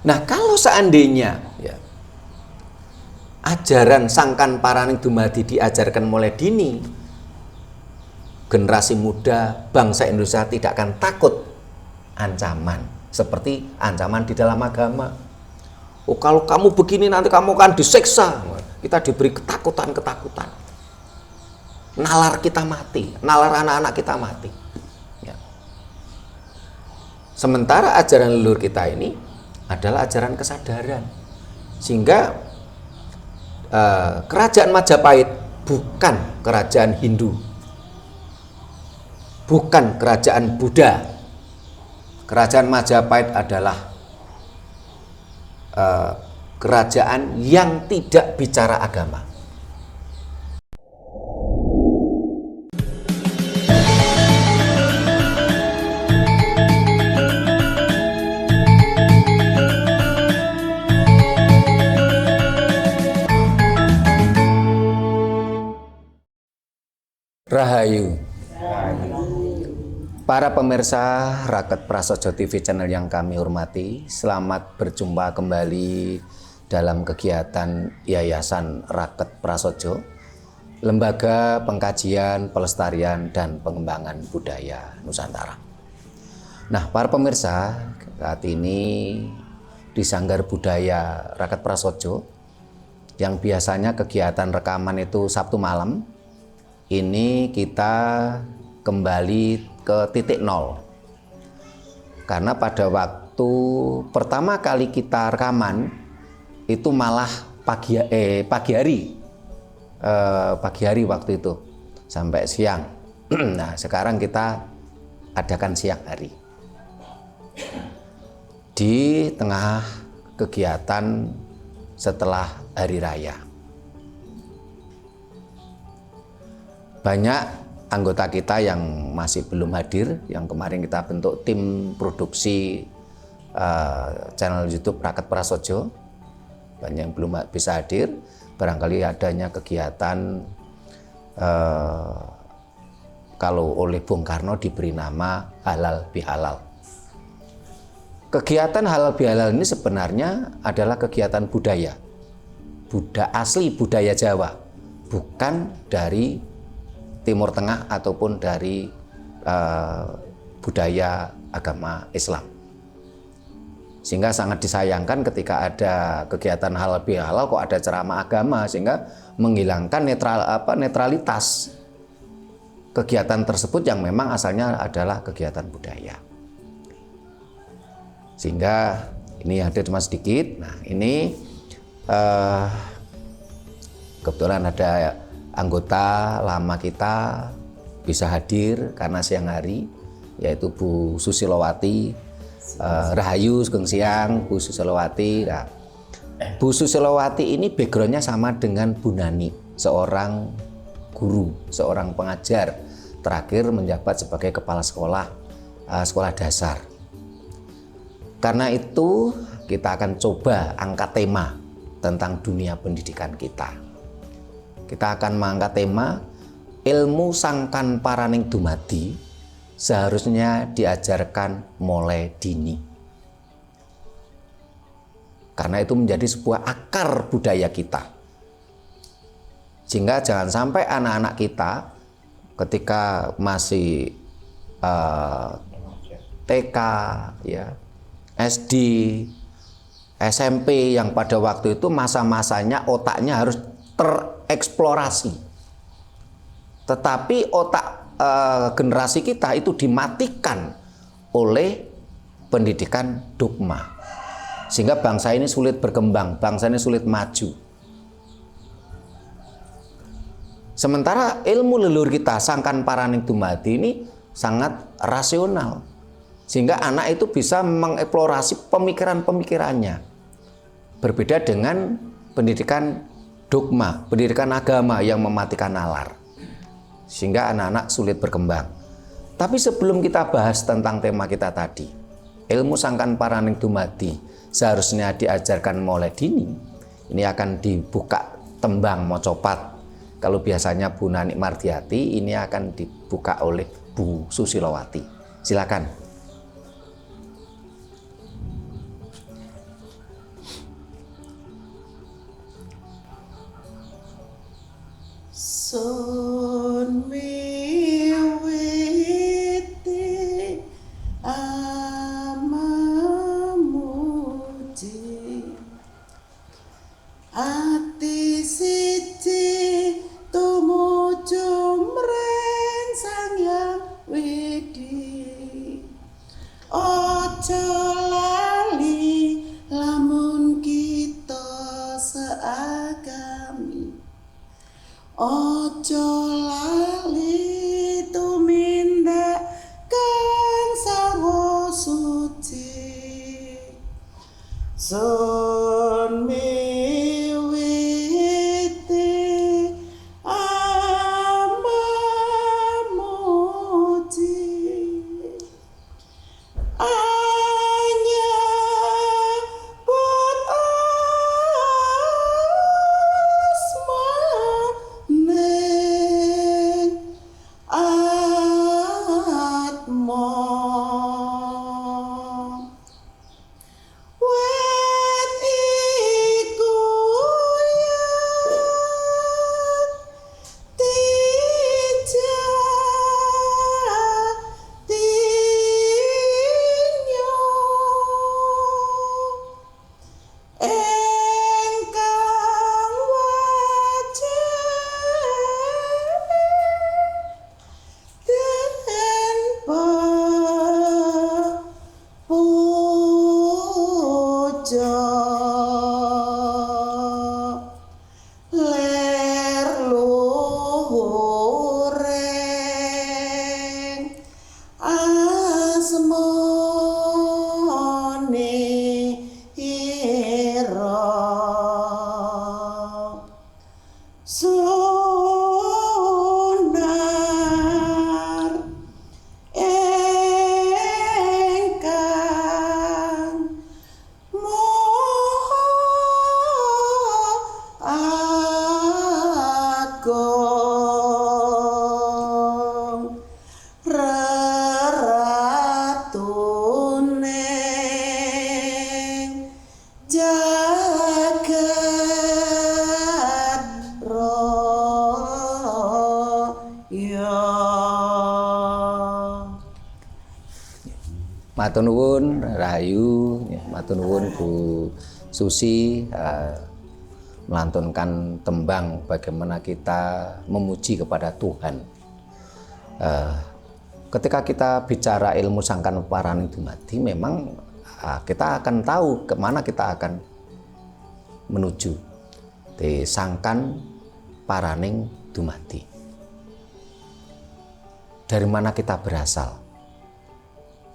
Nah, kalau seandainya ya, ajaran Sangkan Paraning Dumadi diajarkan mulai dini, generasi muda bangsa Indonesia tidak akan takut ancaman seperti ancaman di dalam agama. Oh, kalau kamu begini nanti kamu akan disiksa. Kita diberi ketakutan-ketakutan. Nalar kita mati, nalar anak-anak kita mati. Ya. Sementara ajaran leluhur kita ini adalah ajaran kesadaran. Sehingga kerajaan Majapahit bukan kerajaan Hindu, bukan kerajaan Buddha. Kerajaan Majapahit adalah kerajaan yang tidak bicara agama. Rahayu. Para pemirsa Raket Prasojo TV channel yang kami hormati, selamat berjumpa kembali dalam kegiatan Yayasan Raket Prasojo, Lembaga Pengkajian, Pelestarian, dan Pengembangan Budaya Nusantara. Nah, para pemirsa, saat ini di Sanggar Budaya Raket Prasojo, yang biasanya kegiatan rekaman itu Sabtu malam, ini kita kembali ke titik nol. Karena pada waktu pertama kali kita rekaman itu malah pagi hari waktu itu sampai siang. Nah, sekarang kita adakan siang hari. Di tengah kegiatan setelah hari raya. Banyak anggota kita yang masih belum hadir, yang kemarin kita bentuk tim produksi channel YouTube Raket Prasojo, banyak yang belum bisa hadir, barangkali adanya kegiatan kalau oleh Bung Karno diberi nama halal bihalal. Kegiatan halal bihalal ini sebenarnya adalah kegiatan budaya, asli budaya Jawa, bukan dari Timur Tengah ataupun dari budaya agama Islam. Sehingga sangat disayangkan ketika ada kegiatan halal bihalal kok ada ceramah agama, sehingga menghilangkan netralitas kegiatan tersebut yang memang asalnya adalah kegiatan budaya. Sehingga ini hadir cuma sedikit. Nah, ini kebetulan ada anggota lama kita bisa hadir karena siang hari, yaitu Bu Susilowati. Rahayu Sugeng Siang, Bu Susilowati. Nah, Bu Susilowati ini backgroundnya sama dengan Bu Nani, seorang guru, seorang pengajar, terakhir menjabat sebagai kepala sekolah dasar. Karena itu kita akan coba angkat tema tentang dunia pendidikan kita. Kita akan mengangkat tema ilmu Sangkan Paraning Dumadi seharusnya diajarkan mulai dini. Karena itu menjadi sebuah akar budaya kita. Sehingga jangan sampai anak-anak kita ketika masih TK, ya, SD, SMP yang pada waktu itu masa-masanya otaknya harus tereksplorasi, tetapi otak generasi kita itu dimatikan oleh pendidikan dogma, sehingga bangsa ini sulit berkembang, bangsa ini sulit maju. Sementara ilmu leluhur kita Sangkan Paraning Dumadi ini sangat rasional, sehingga anak itu bisa mengeksplorasi pemikiran-pemikirannya, berbeda dengan pendidikan dogma, pendidikan agama yang mematikan nalar, sehingga anak-anak sulit berkembang. Tapi sebelum kita bahas tentang tema kita tadi, ilmu Sangkan Paraning Dumadi seharusnya diajarkan mulai dini, ini akan dibuka tembang mocopat. Kalau biasanya Bu Nani Mardiati, ini akan dibuka oleh Bu Susilowati. Silakan. Sun miwiti amamuji ati siji tumuju mring Sang Hyang Widi aja lali lamun kita seagami aja lali tumindakan sarwa suci sun miwiti amamuji anyebut asmaning atma wet iku tinyo engkang wajib den puja ler luhuring asmane ira sunar engkang moho agung reratuning jagat raya. Matur nuwun Rahayu, matur nuwun Bu Susi melantunkan tembang bagaimana kita memuji kepada Tuhan. Ketika kita bicara ilmu sangkan paraning dumadi, memang kita akan tahu kemana kita akan menuju. Di sangkan paraning dumadi. Dari mana kita berasal?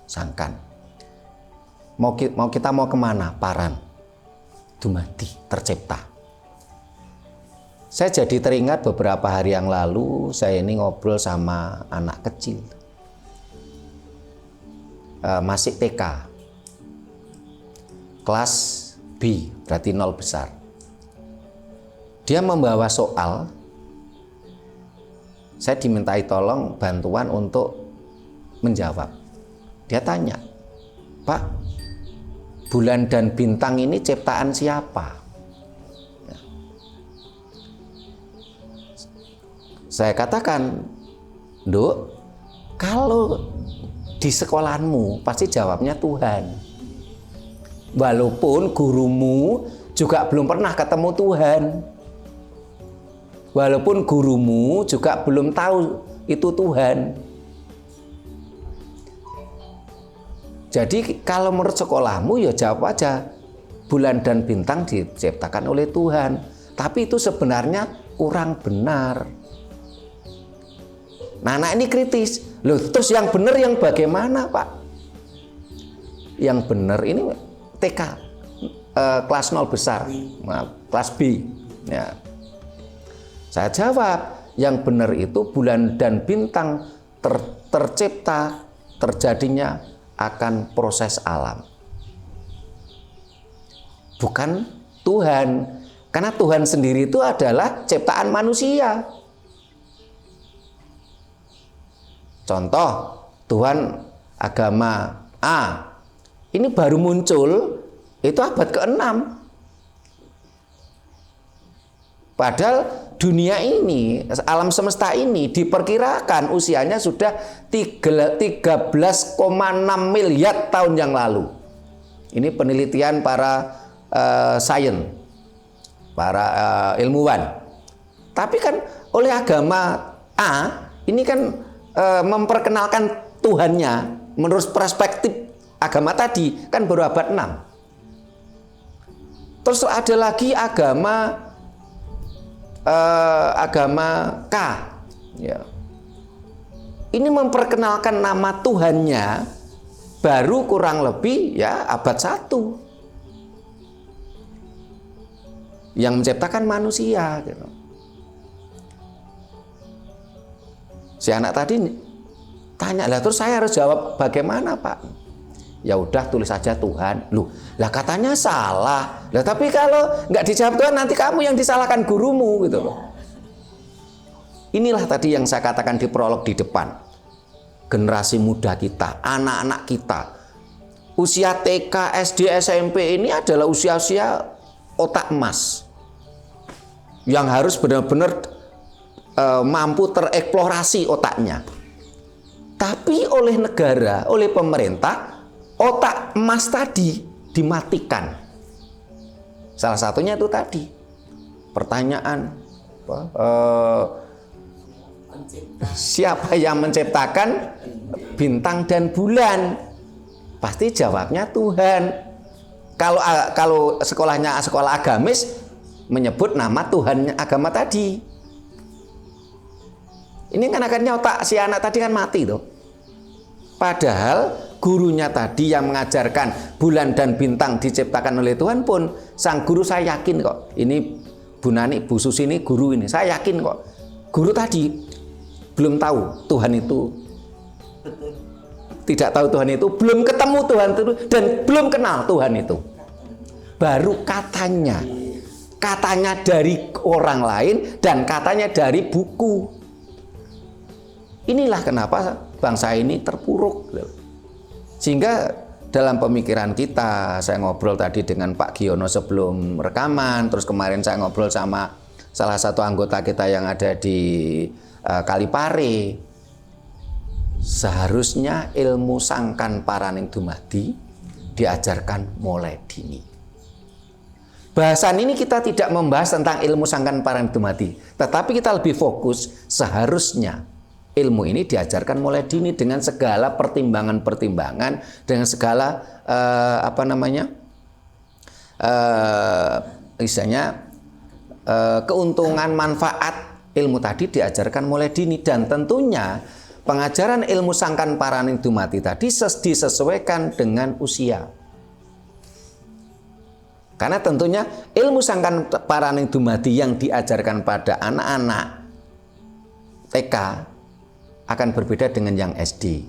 Sangkan. Kita mau kemana? Paran. Dumadi, tercipta. Saya jadi teringat beberapa hari yang lalu saya ini ngobrol sama anak kecil. Masih TK. Kelas B, berarti 0 besar. Dia membawa soal. Saya dimintai tolong bantuan untuk menjawab. Dia tanya, Pak, bulan dan bintang ini ciptaan siapa? Saya katakan, Nduk, kalau di sekolahanmu pasti jawabnya Tuhan. Walaupun gurumu juga belum pernah ketemu Tuhan. Walaupun gurumu juga belum tahu itu Tuhan. Jadi kalau menurut sekolahmu ya jawab aja, bulan dan bintang diciptakan oleh Tuhan. Tapi itu sebenarnya kurang benar. Nah, anak ini kritis. Loh, terus yang benar yang bagaimana, Pak? Yang benar ini TK, kelas 0 besar, kelas B. Ya. Saya jawab, yang benar itu bulan dan bintang tercipta, terjadinya akan proses alam. Bukan Tuhan. Karena Tuhan sendiri itu adalah ciptaan manusia. Contoh, Tuhan agama A. Ini baru muncul, itu abad ke-6. Padahal dunia ini, alam semesta ini diperkirakan usianya sudah 13,6 miliar tahun yang lalu. Ini penelitian para sains, para ilmuwan. Tapi kan oleh agama A ini kan memperkenalkan Tuhannya menurut perspektif agama tadi kan baru abad 6. Terus ada lagi agama K, ya. Ini memperkenalkan nama Tuhannya baru kurang lebih ya abad 1 yang menciptakan manusia gitu. Si anak tadi tanya, lah terus saya harus jawab bagaimana Pak? Ya udah tulis saja Tuhan. Loh, lah katanya salah. Lah tapi kalau nggak dijawab Tuhan nanti kamu yang disalahkan gurumu gitu loh. Inilah tadi yang saya katakan di prolog di depan. Generasi muda kita, anak-anak kita, usia TK, SD, SMP ini adalah usia-usia otak emas yang harus benar-benar mampu tereksplorasi otaknya. Tapi oleh negara, oleh pemerintah, otak emas tadi dimatikan. Salah satunya itu tadi pertanyaan siapa yang menciptakan bintang dan bulan? Pasti jawabnya Tuhan. Kalau sekolahnya sekolah agamis menyebut nama Tuhan agama tadi. Ini kan akhirnya otak si anak tadi kan mati tuh. Padahal gurunya tadi yang mengajarkan bulan dan bintang diciptakan oleh Tuhan pun sang guru saya yakin kok. Ini Bu Nani, Bu Susi ini guru ini. Saya yakin kok. Guru tadi belum tahu Tuhan itu. Tidak tahu Tuhan itu, belum ketemu Tuhan itu dan belum kenal Tuhan itu. Baru katanya dari orang lain dan katanya dari buku. Inilah kenapa bangsa ini terpuruk. Sehingga dalam pemikiran kita, saya ngobrol tadi dengan Pak Giono sebelum rekaman, terus kemarin saya ngobrol sama salah satu anggota kita yang ada di Kalipare. Seharusnya ilmu sangkan paraning dumadi diajarkan mulai dini. Bahasan ini kita tidak membahas tentang ilmu sangkan paraning dumadi, tetapi kita lebih fokus seharusnya ilmu ini diajarkan mulai dini dengan segala pertimbangan-pertimbangan, dengan segala keuntungan manfaat ilmu tadi diajarkan mulai dini. Dan tentunya pengajaran ilmu sangkan paraning dumadi tadi disesuaikan dengan usia. Karena tentunya ilmu sangkan paraning dumadi yang diajarkan pada anak-anak TK akan berbeda dengan yang SD,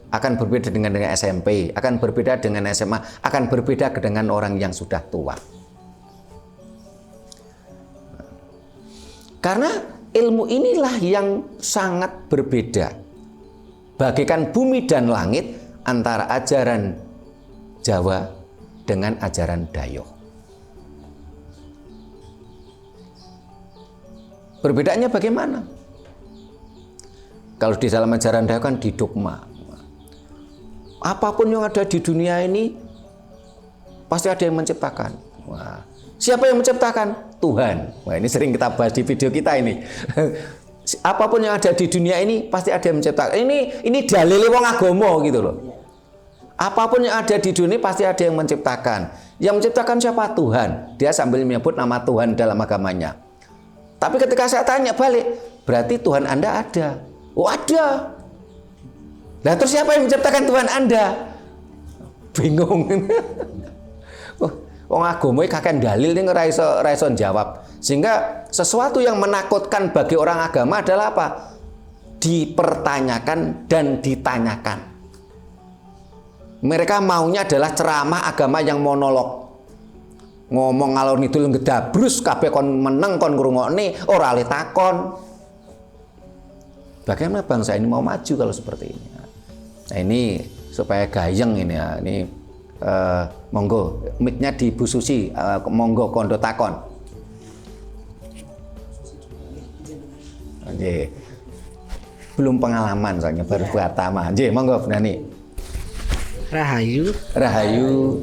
akan berbeda dengan SMP, akan berbeda dengan SMA, akan berbeda dengan orang yang sudah tua. Karena ilmu inilah yang sangat berbeda, bagaikan bumi dan langit antara ajaran Jawa dengan ajaran Dayak. Perbedaannya bagaimana? Kalau di dalam ajaran Dayak kan di dogma. Apapun yang ada di dunia ini pasti ada yang menciptakan. Wah, siapa yang menciptakan? Tuhan. Wah, ini sering kita bahas di video kita ini. Apapun yang ada di dunia ini pasti ada yang menciptakan. Ini dalile wong agama gitu loh. Apapun yang ada di dunia pasti ada yang menciptakan. Yang menciptakan siapa? Tuhan. Dia sambil menyebut nama Tuhan dalam agamanya. Tapi ketika saya tanya balik, berarti Tuhan Anda ada? Oh ada. Nah terus siapa yang menciptakan Tuhan Anda? Bingung. Wong agama kakek dalil ini ora iso jawab. Sehingga sesuatu yang menakutkan bagi orang agama adalah apa? Dipertanyakan dan ditanyakan. Mereka maunya adalah ceramah agama yang monolog. Ngomong ngalor ngidul ngedabrus kabeh kon meneng kon ngrungokne ora le takon. Bagaimana bangsa ini mau maju kalau seperti ini? Nah ini supaya gayeng ini ya. Ini monggo mic-nya di Bu Susi, monggo kondo takon. Nggih. Belum pengalaman soalnya baru pertama. Nggih, monggo Bu Nani. Rahayu. Rahayu.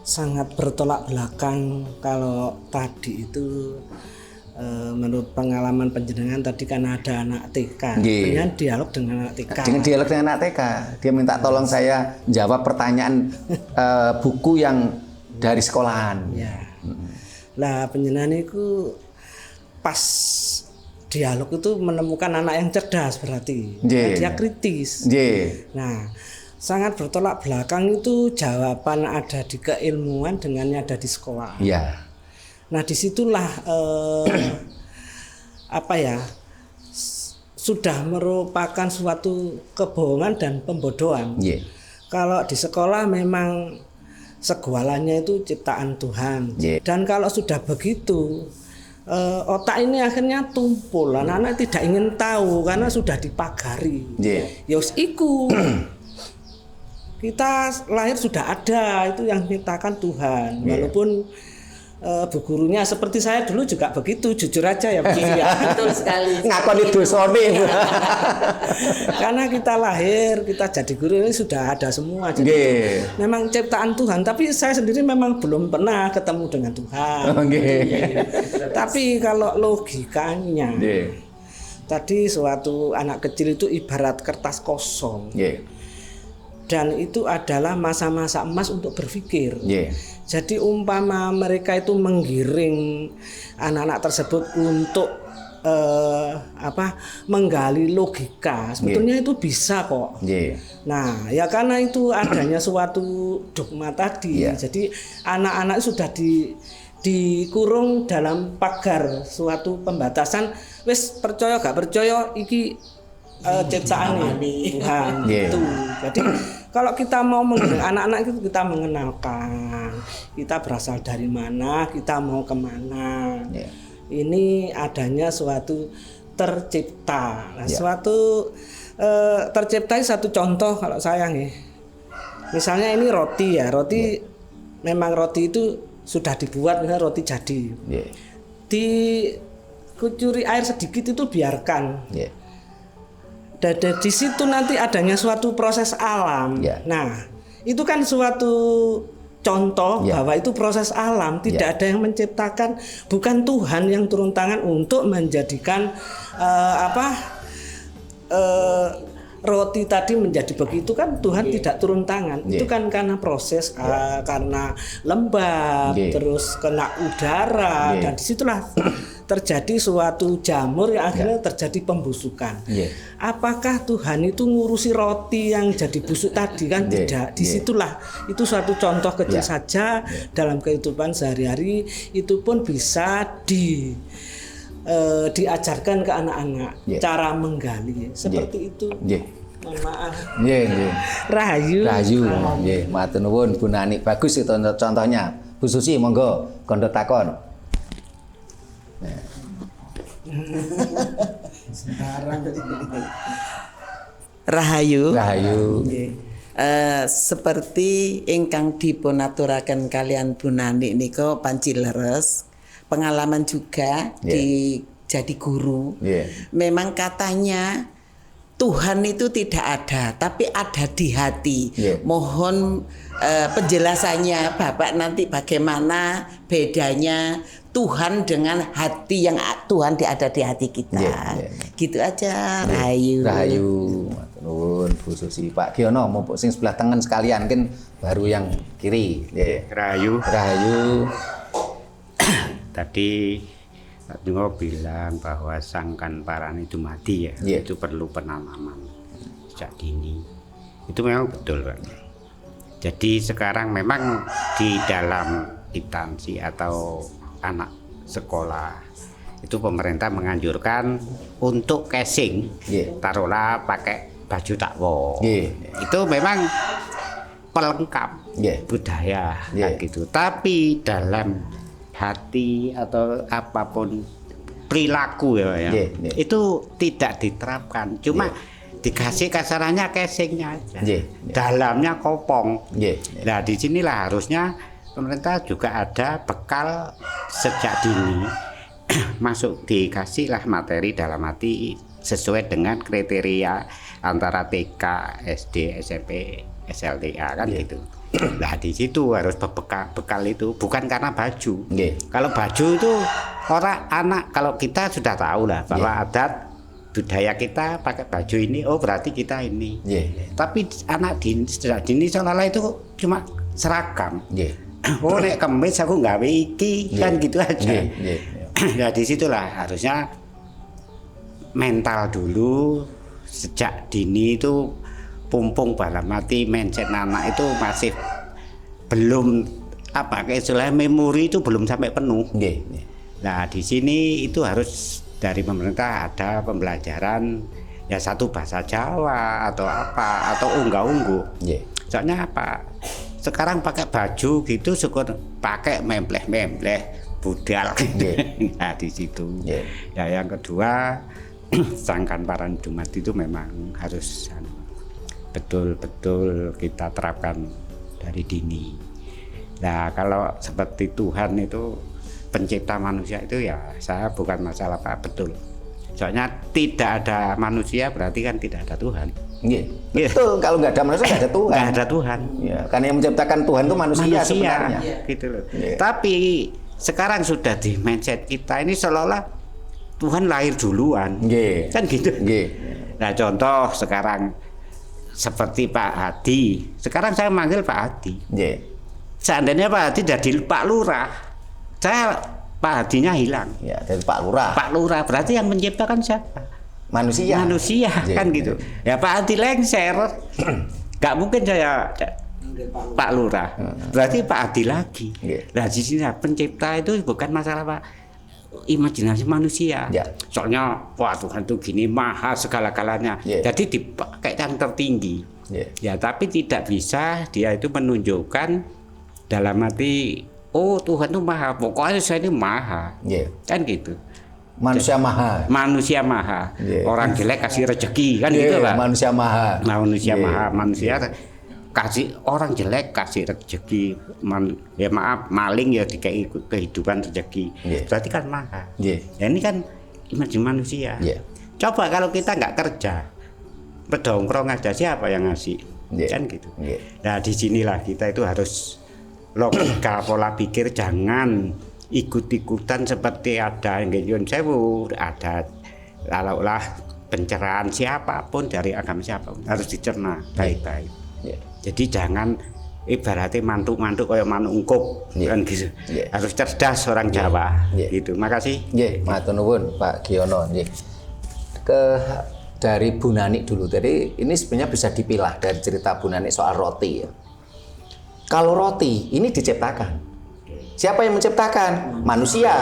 Sangat bertolak belakang kalau tadi itu menurut pengalaman panjenengan tadi kan ada anak TK. Dengan dialog dengan anak TK. Dengan dialog dengan anak TK. Dia minta tolong saya jawab pertanyaan buku yang dari sekolahan. Ya. Lah panjenengan itu pas dialog itu menemukan anak yang cerdas berarti. Dia kritis. Nah, sangat bertolak belakang itu jawaban ada di keilmuan dengannya ada di sekolah. Iya. Nah disitulah sudah merupakan suatu kebohongan dan pembodohan. Kalau di sekolah memang segalanya itu ciptaan Tuhan. Dan kalau sudah begitu otak ini akhirnya tumpul. Anak-anak tidak ingin tahu karena sudah dipagari. Yos iku. Kita lahir sudah ada itu yang diciptakan Tuhan. Walaupun bu gurunya seperti saya dulu juga begitu, jujur aja ya Bu. Betul sekali. Ngakoni dosane. Karena kita lahir, kita jadi guru ini sudah ada semua. Jadi memang ciptaan Tuhan, tapi saya sendiri memang belum pernah ketemu dengan Tuhan. Tapi kalau logikanya, tadi suatu anak kecil itu ibarat kertas kosong. Dan itu adalah masa-masa emas untuk berpikir. Jadi umpama mereka itu menggiring anak-anak tersebut untuk menggali logika, sebetulnya itu bisa kok. Nah, ya karena itu adanya suatu dogma tadi. Jadi anak-anak sudah dikurung dalam pagar suatu pembatasan. Wis percaya gak percaya iki ciptaan Tuhan itu. Jadi kalau kita mau anak-anak itu kita mengenalkan kita berasal dari mana, kita mau kemana. Ini adanya suatu tercipta. Nah, suatu tercipta satu contoh kalau saya nih. Misalnya ini roti ya, roti memang roti itu sudah dibuat misalnya roti jadi. Dikucuri air sedikit itu biarkan. Dan di situ nanti adanya suatu proses alam. Nah, itu kan suatu contoh bahwa itu proses alam, tidak ada yang menciptakan, bukan Tuhan yang turun tangan untuk menjadikan roti tadi menjadi begitu kan Tuhan tidak turun tangan. Itu kan karena proses karena lembab, terus kena udara dan disitulah terjadi suatu jamur yang akhirnya terjadi pembusukan. Apakah Tuhan itu ngurusi roti yang jadi busuk tadi kan tidak. Disitulah itu suatu contoh kecil saja dalam kehidupan sehari-hari itu pun bisa diajarkan ke anak-anak cara menggali seperti itu. Mohon maaf. Rahayu. Matur nuwun Bu Nani. Bagus itu contohnya. Bu Susi monggo kondo takon. Rahayu. Seperti ingkang dipunaturaken kalian Bu Nani niko panci leres, pengalaman juga jadi guru. Memang katanya Tuhan itu tidak ada, tapi ada di hati. Mohon penjelasannya Bapak nanti bagaimana bedanya Tuhan dengan hati yang Tuhan ada di hati kita. Gitu aja. Rahayu. Nuwun Bu Susi. Pak Giono mumpuk sing sebelah tengen sekalian kan baru yang kiri. Rahayu. Tadi Pak Tunggu bilang bahwa sangkan parani itu mati ya, itu perlu penanaman sejak dini. Itu memang betul Pak. Jadi sekarang memang di dalam instansi atau anak sekolah itu pemerintah menganjurkan untuk casing, taruhlah pakai baju takwo. Itu memang pelengkap budaya gitu. Tapi dalam hati atau apapun perilaku ya, itu tidak diterapkan. Cuma dikasih kasarannya casingnya aja, dalamnya kopong. Nah disinilah harusnya pemerintah juga ada bekal sejak dini masuk dikasihlah materi dalam arti sesuai dengan kriteria antara TK, SD, SMP, SLTA kan gitu. Nah di situ harus bekal itu bukan karena baju. Kalau baju itu orang anak kalau kita sudah tahu lah bahwa adat budaya kita pakai baju ini, oh berarti kita ini. Tapi anak dini seolah-olah itu cuma seragam. Oh nek kemis aku nggawe iki kan gitu aja. Ya disitulah harusnya mental dulu sejak dini itu pumpung dalam mati mindset anak itu masih belum apa kayak istilahnya memori itu belum sampai penuh. Nah di sini itu harus dari pemerintah ada pembelajaran ya satu bahasa Jawa atau apa atau unggah-ungguh. Soalnya apa? Sekarang pakai baju gitu syukur pakai membleh budal. Nah di situ. Ya yang kedua sangkan paran Jumat itu memang harus betul-betul kita terapkan dari dini. Nah kalau seperti Tuhan itu pencipta manusia itu ya saya bukan masalah Pak betul. Soalnya tidak ada manusia berarti kan tidak ada Tuhan. Betul, kalau nggak ada manusia nggak ada Tuhan. Nggak ada Tuhan. Karena yang menciptakan Tuhan itu manusia sebenarnya. Gitu loh. Tapi sekarang sudah di mindset kita ini seolah-olah Tuhan lahir duluan. Kan gitu. Nah contoh sekarang seperti Pak Hadi. Sekarang saya manggil Pak Hadi. Seandainya Pak Hadi jadi Pak Lurah, saya Pak Hadinya hilang. Dari Pak Lurah. Pak Lurah berarti yang menciptakan siapa? Manusia kan gitu. Ya Pak Hadi lengser. Gak mungkin saya Pak Lurah. Berarti Pak Hadi lagi. Nah di sini pencipta itu bukan masalah Pak imajinasi manusia. Soalnya wah Tuhan itu gini maha segala-galanya. Jadi dipakai yang tertinggi. Ya tapi tidak bisa dia itu menunjukkan dalam arti oh Tuhan itu maha. Pokoknya saya ini maha. Kan gitu. Manusia maha. Orang jelek kasih rezeki kan gitu Pak. Manusia maha. Manusia kasih orang jelek kasih rezeki. Ya maaf maling ya dikasih kehidupan rezeki. Berarti kan maha. Ya ini kan imajinasi manusia. Coba kalau kita nggak kerja, berdongkrong aja siapa yang ngasih? Kan gitu. Nah disinilah kita itu harus logika pola pikir jangan ikut-ikutan seperti ada Nggih Sewu, ada laulah pencerahan siapapun dari agama siapapun harus dicerna baik-baik. Jadi jangan ibaratnya mantuk-mantuk kayak manuk ungkup kan gitu. Harus cerdas orang Jawa gitu. Makasih. Matur nuwun Pak Giono. Dari Bu Nani dulu. Jadi ini sebenarnya bisa dipilah dari cerita Bu Nani soal roti ya. Kalau roti ini diciptakan. Siapa yang menciptakan? Manusia.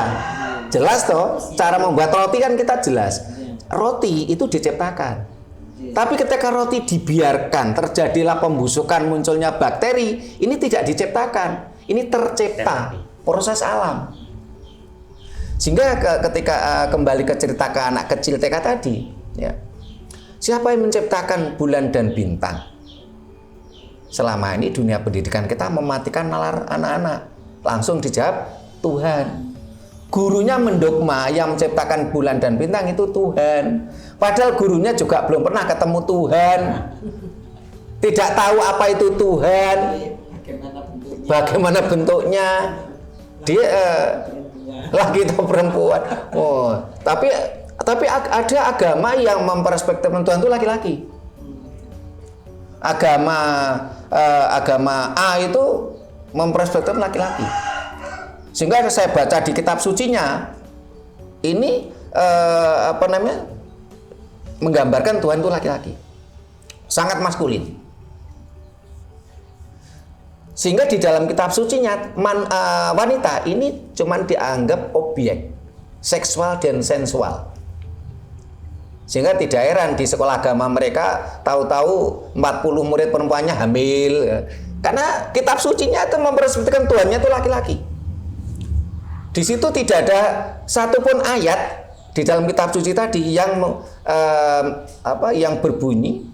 Jelas toh, cara membuat roti kan kita jelas. Roti itu diciptakan. Tapi ketika roti dibiarkan, terjadilah pembusukan, munculnya bakteri, ini tidak diciptakan. Ini tercipta, proses alam. Sehingga ketika kembali ke cerita ke anak kecil TK tadi, ya. Siapa yang menciptakan bulan dan bintang? Selama ini dunia pendidikan kita mematikan nalar anak-anak. Langsung dijawab Tuhan. Gurunya mendogma yang menciptakan bulan dan bintang itu Tuhan. Padahal gurunya juga belum pernah ketemu Tuhan. Tidak tahu apa itu Tuhan. Bagaimana bentuknya. Dia laki atau perempuan. Tapi ada agama yang memperspektifkan Tuhan itu laki-laki. Agama A itu memperspektifkan laki-laki. Sehingga saya baca di kitab sucinya ini menggambarkan Tuhan itu laki-laki, sangat maskulin. Sehingga di dalam kitab sucinya wanita ini cuman dianggap objek seksual dan sensual. Sehingga tidak heran di sekolah agama mereka tahu-tahu 40 murid perempuannya hamil. Karena kitab sucinya itu memperspektifkan Tuhannya itu laki-laki. Di situ tidak ada satupun ayat di dalam kitab suci tadi yang yang berbunyi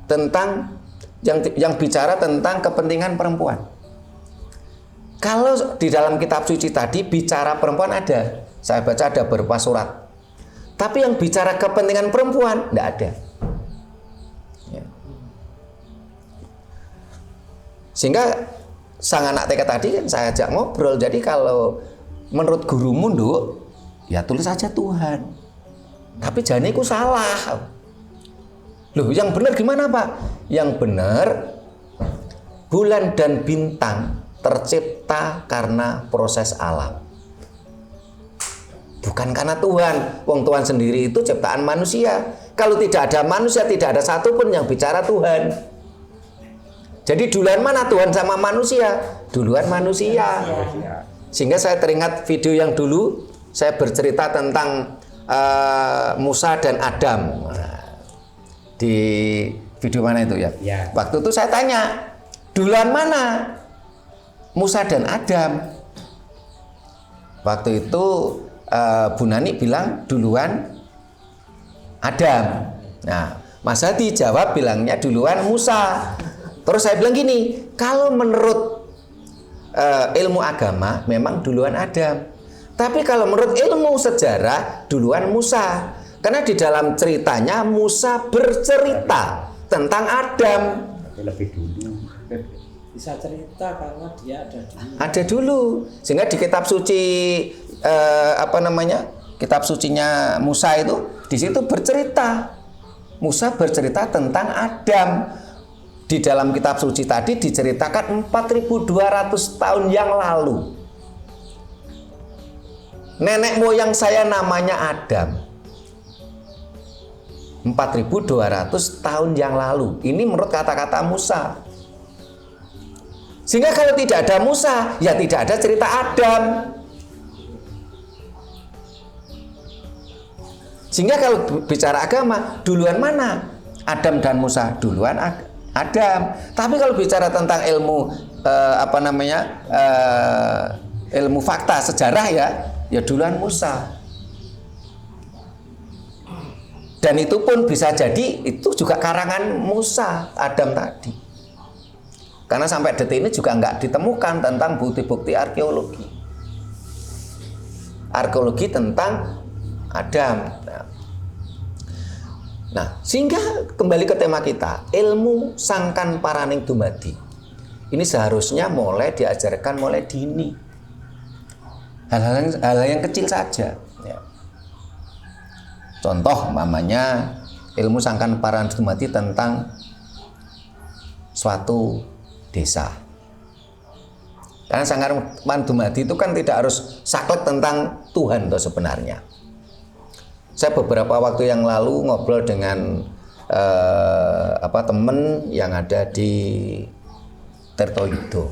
tentang yang bicara tentang kepentingan perempuan. Kalau di dalam kitab suci tadi bicara perempuan ada, saya baca ada beberapa surat. Tapi yang bicara kepentingan perempuan tidak ada. Ya. Sehingga sang anak TK tadi kan saya ajak ngobrol. Jadi kalau menurut gurumu Nduk, ya tulis aja Tuhan. Tapi jangan itu salah. Loh, yang benar gimana Pak? Yang benar bulan dan bintang tercipta karena proses alam. Bukan karena Tuhan. Wong Tuhan sendiri itu ciptaan manusia. Kalau tidak ada manusia, tidak ada satupun yang bicara Tuhan. Jadi duluan mana Tuhan sama manusia? Duluan manusia. Sehingga saya teringat video yang dulu saya bercerita tentang Musa dan Adam. Di video mana itu ya? Waktu itu saya tanya, duluan mana Musa dan Adam? Waktu itu Bu Nani bilang duluan Adam. Nah, Mas Hadi jawab bilangnya duluan Musa. Terus saya bilang gini, kalau menurut ilmu agama memang duluan Adam. Tapi kalau menurut ilmu sejarah duluan Musa. Karena di dalam ceritanya Musa bercerita tentang Adam. Lebih dulu. Bisa cerita karena dia ada dulu. Ada dulu. Sehingga di kitab suci kitab sucinya Musa itu di situ bercerita. Musa bercerita tentang Adam. Di dalam kitab suci tadi diceritakan 4.200 tahun yang lalu. Nenek moyang saya namanya Adam. 4.200 tahun yang lalu. Ini menurut kata-kata Musa. Sehingga kalau tidak ada Musa, ya tidak ada cerita Adam. Sehingga kalau bicara agama, duluan mana? Adam dan Musa, duluan Adam. Tapi kalau bicara tentang ilmu ilmu fakta sejarah ya duluan Musa. Dan itu pun bisa jadi itu juga karangan Musa, Adam tadi. Karena sampai detik ini juga nggak ditemukan tentang bukti-bukti arkeologi. Arkeologi tentang Adam. Nah, sehingga kembali ke tema kita, ilmu sangkan paraning dumadi. Ini seharusnya mulai diajarkan mulai dini. Hal-hal yang kecil saja. Ya. Contoh, mamanya ilmu sangkan paraning dumadi tentang suatu desa. Karena sangkan paraning dumadi itu kan tidak harus saklek tentang Tuhan toh sebenarnya. Saya beberapa waktu yang lalu ngobrol dengan teman yang ada di Tirtoyudo.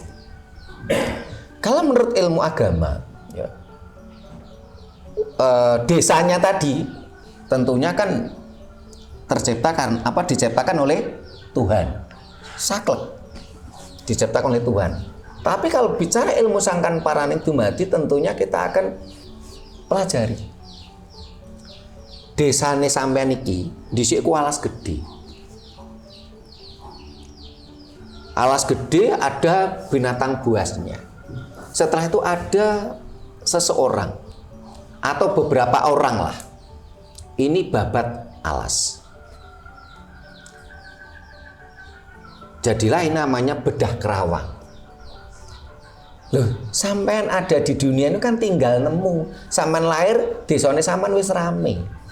Kalau menurut ilmu agama, ya, desanya tadi tentunya kan diciptakan oleh Tuhan, saklek diciptakan oleh Tuhan. Tapi kalau bicara ilmu sangkan paraning dumadi, tentunya kita akan pelajari. Desane sampean iki dhisik ku alas gede. Alas gede ada binatang buasnya. Setelah itu ada seseorang atau beberapa orang lah. Ini babat alas. Jadilah ini namanya bedah kerawang. Loh, sampean ada di dunia ini kan tinggal nemu. Sampean lahir desane sampean wis rame.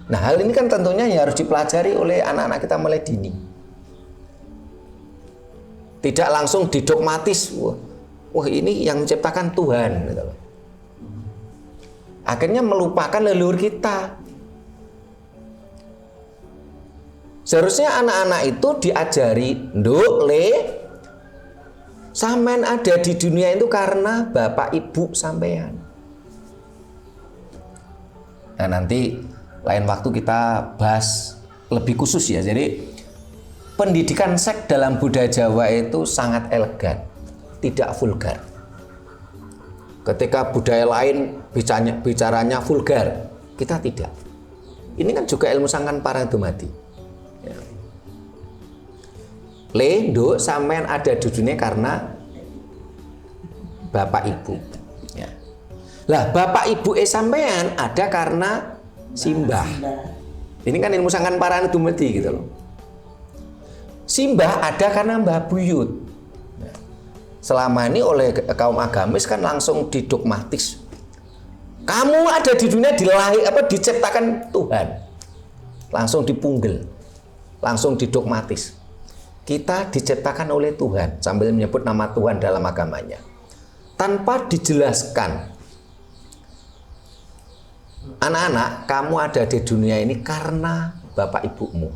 Nah, hal ini kan tentunya ya harus dipelajari oleh anak-anak kita mulai dini. Tidak langsung didogmatis, wah ini yang menciptakan Tuhan. Gitu. Akhirnya melupakan leluhur kita. Seharusnya anak-anak itu diajari, Nduk, Le, sampean ada di dunia itu karena bapak ibu sampean. Nah, nanti lain waktu kita bahas lebih khusus ya. Jadi pendidikan seks dalam budaya Jawa itu sangat elegan, tidak vulgar. Ketika budaya lain bicaranya vulgar, kita tidak. Ini kan juga ilmu sangkan paraning dumadi. Ya. Le, Nduk, sampean ada di dunia karena bapak ibu. Ya. Lah bapak ibu sampean ada karena simbah. Ini kan ilmu sangkan parane dumedi gitu loh. Simbah ada karena Mbah Buyut. Selama ini oleh kaum agamis kan langsung didogmatis. Kamu ada di dunia diciptakan Tuhan. Langsung dipunggel. Langsung didogmatis. Kita diciptakan oleh Tuhan sambil menyebut nama Tuhan dalam agamanya. Tanpa dijelaskan. Anak-anak, kamu ada di dunia ini karena bapak ibumu.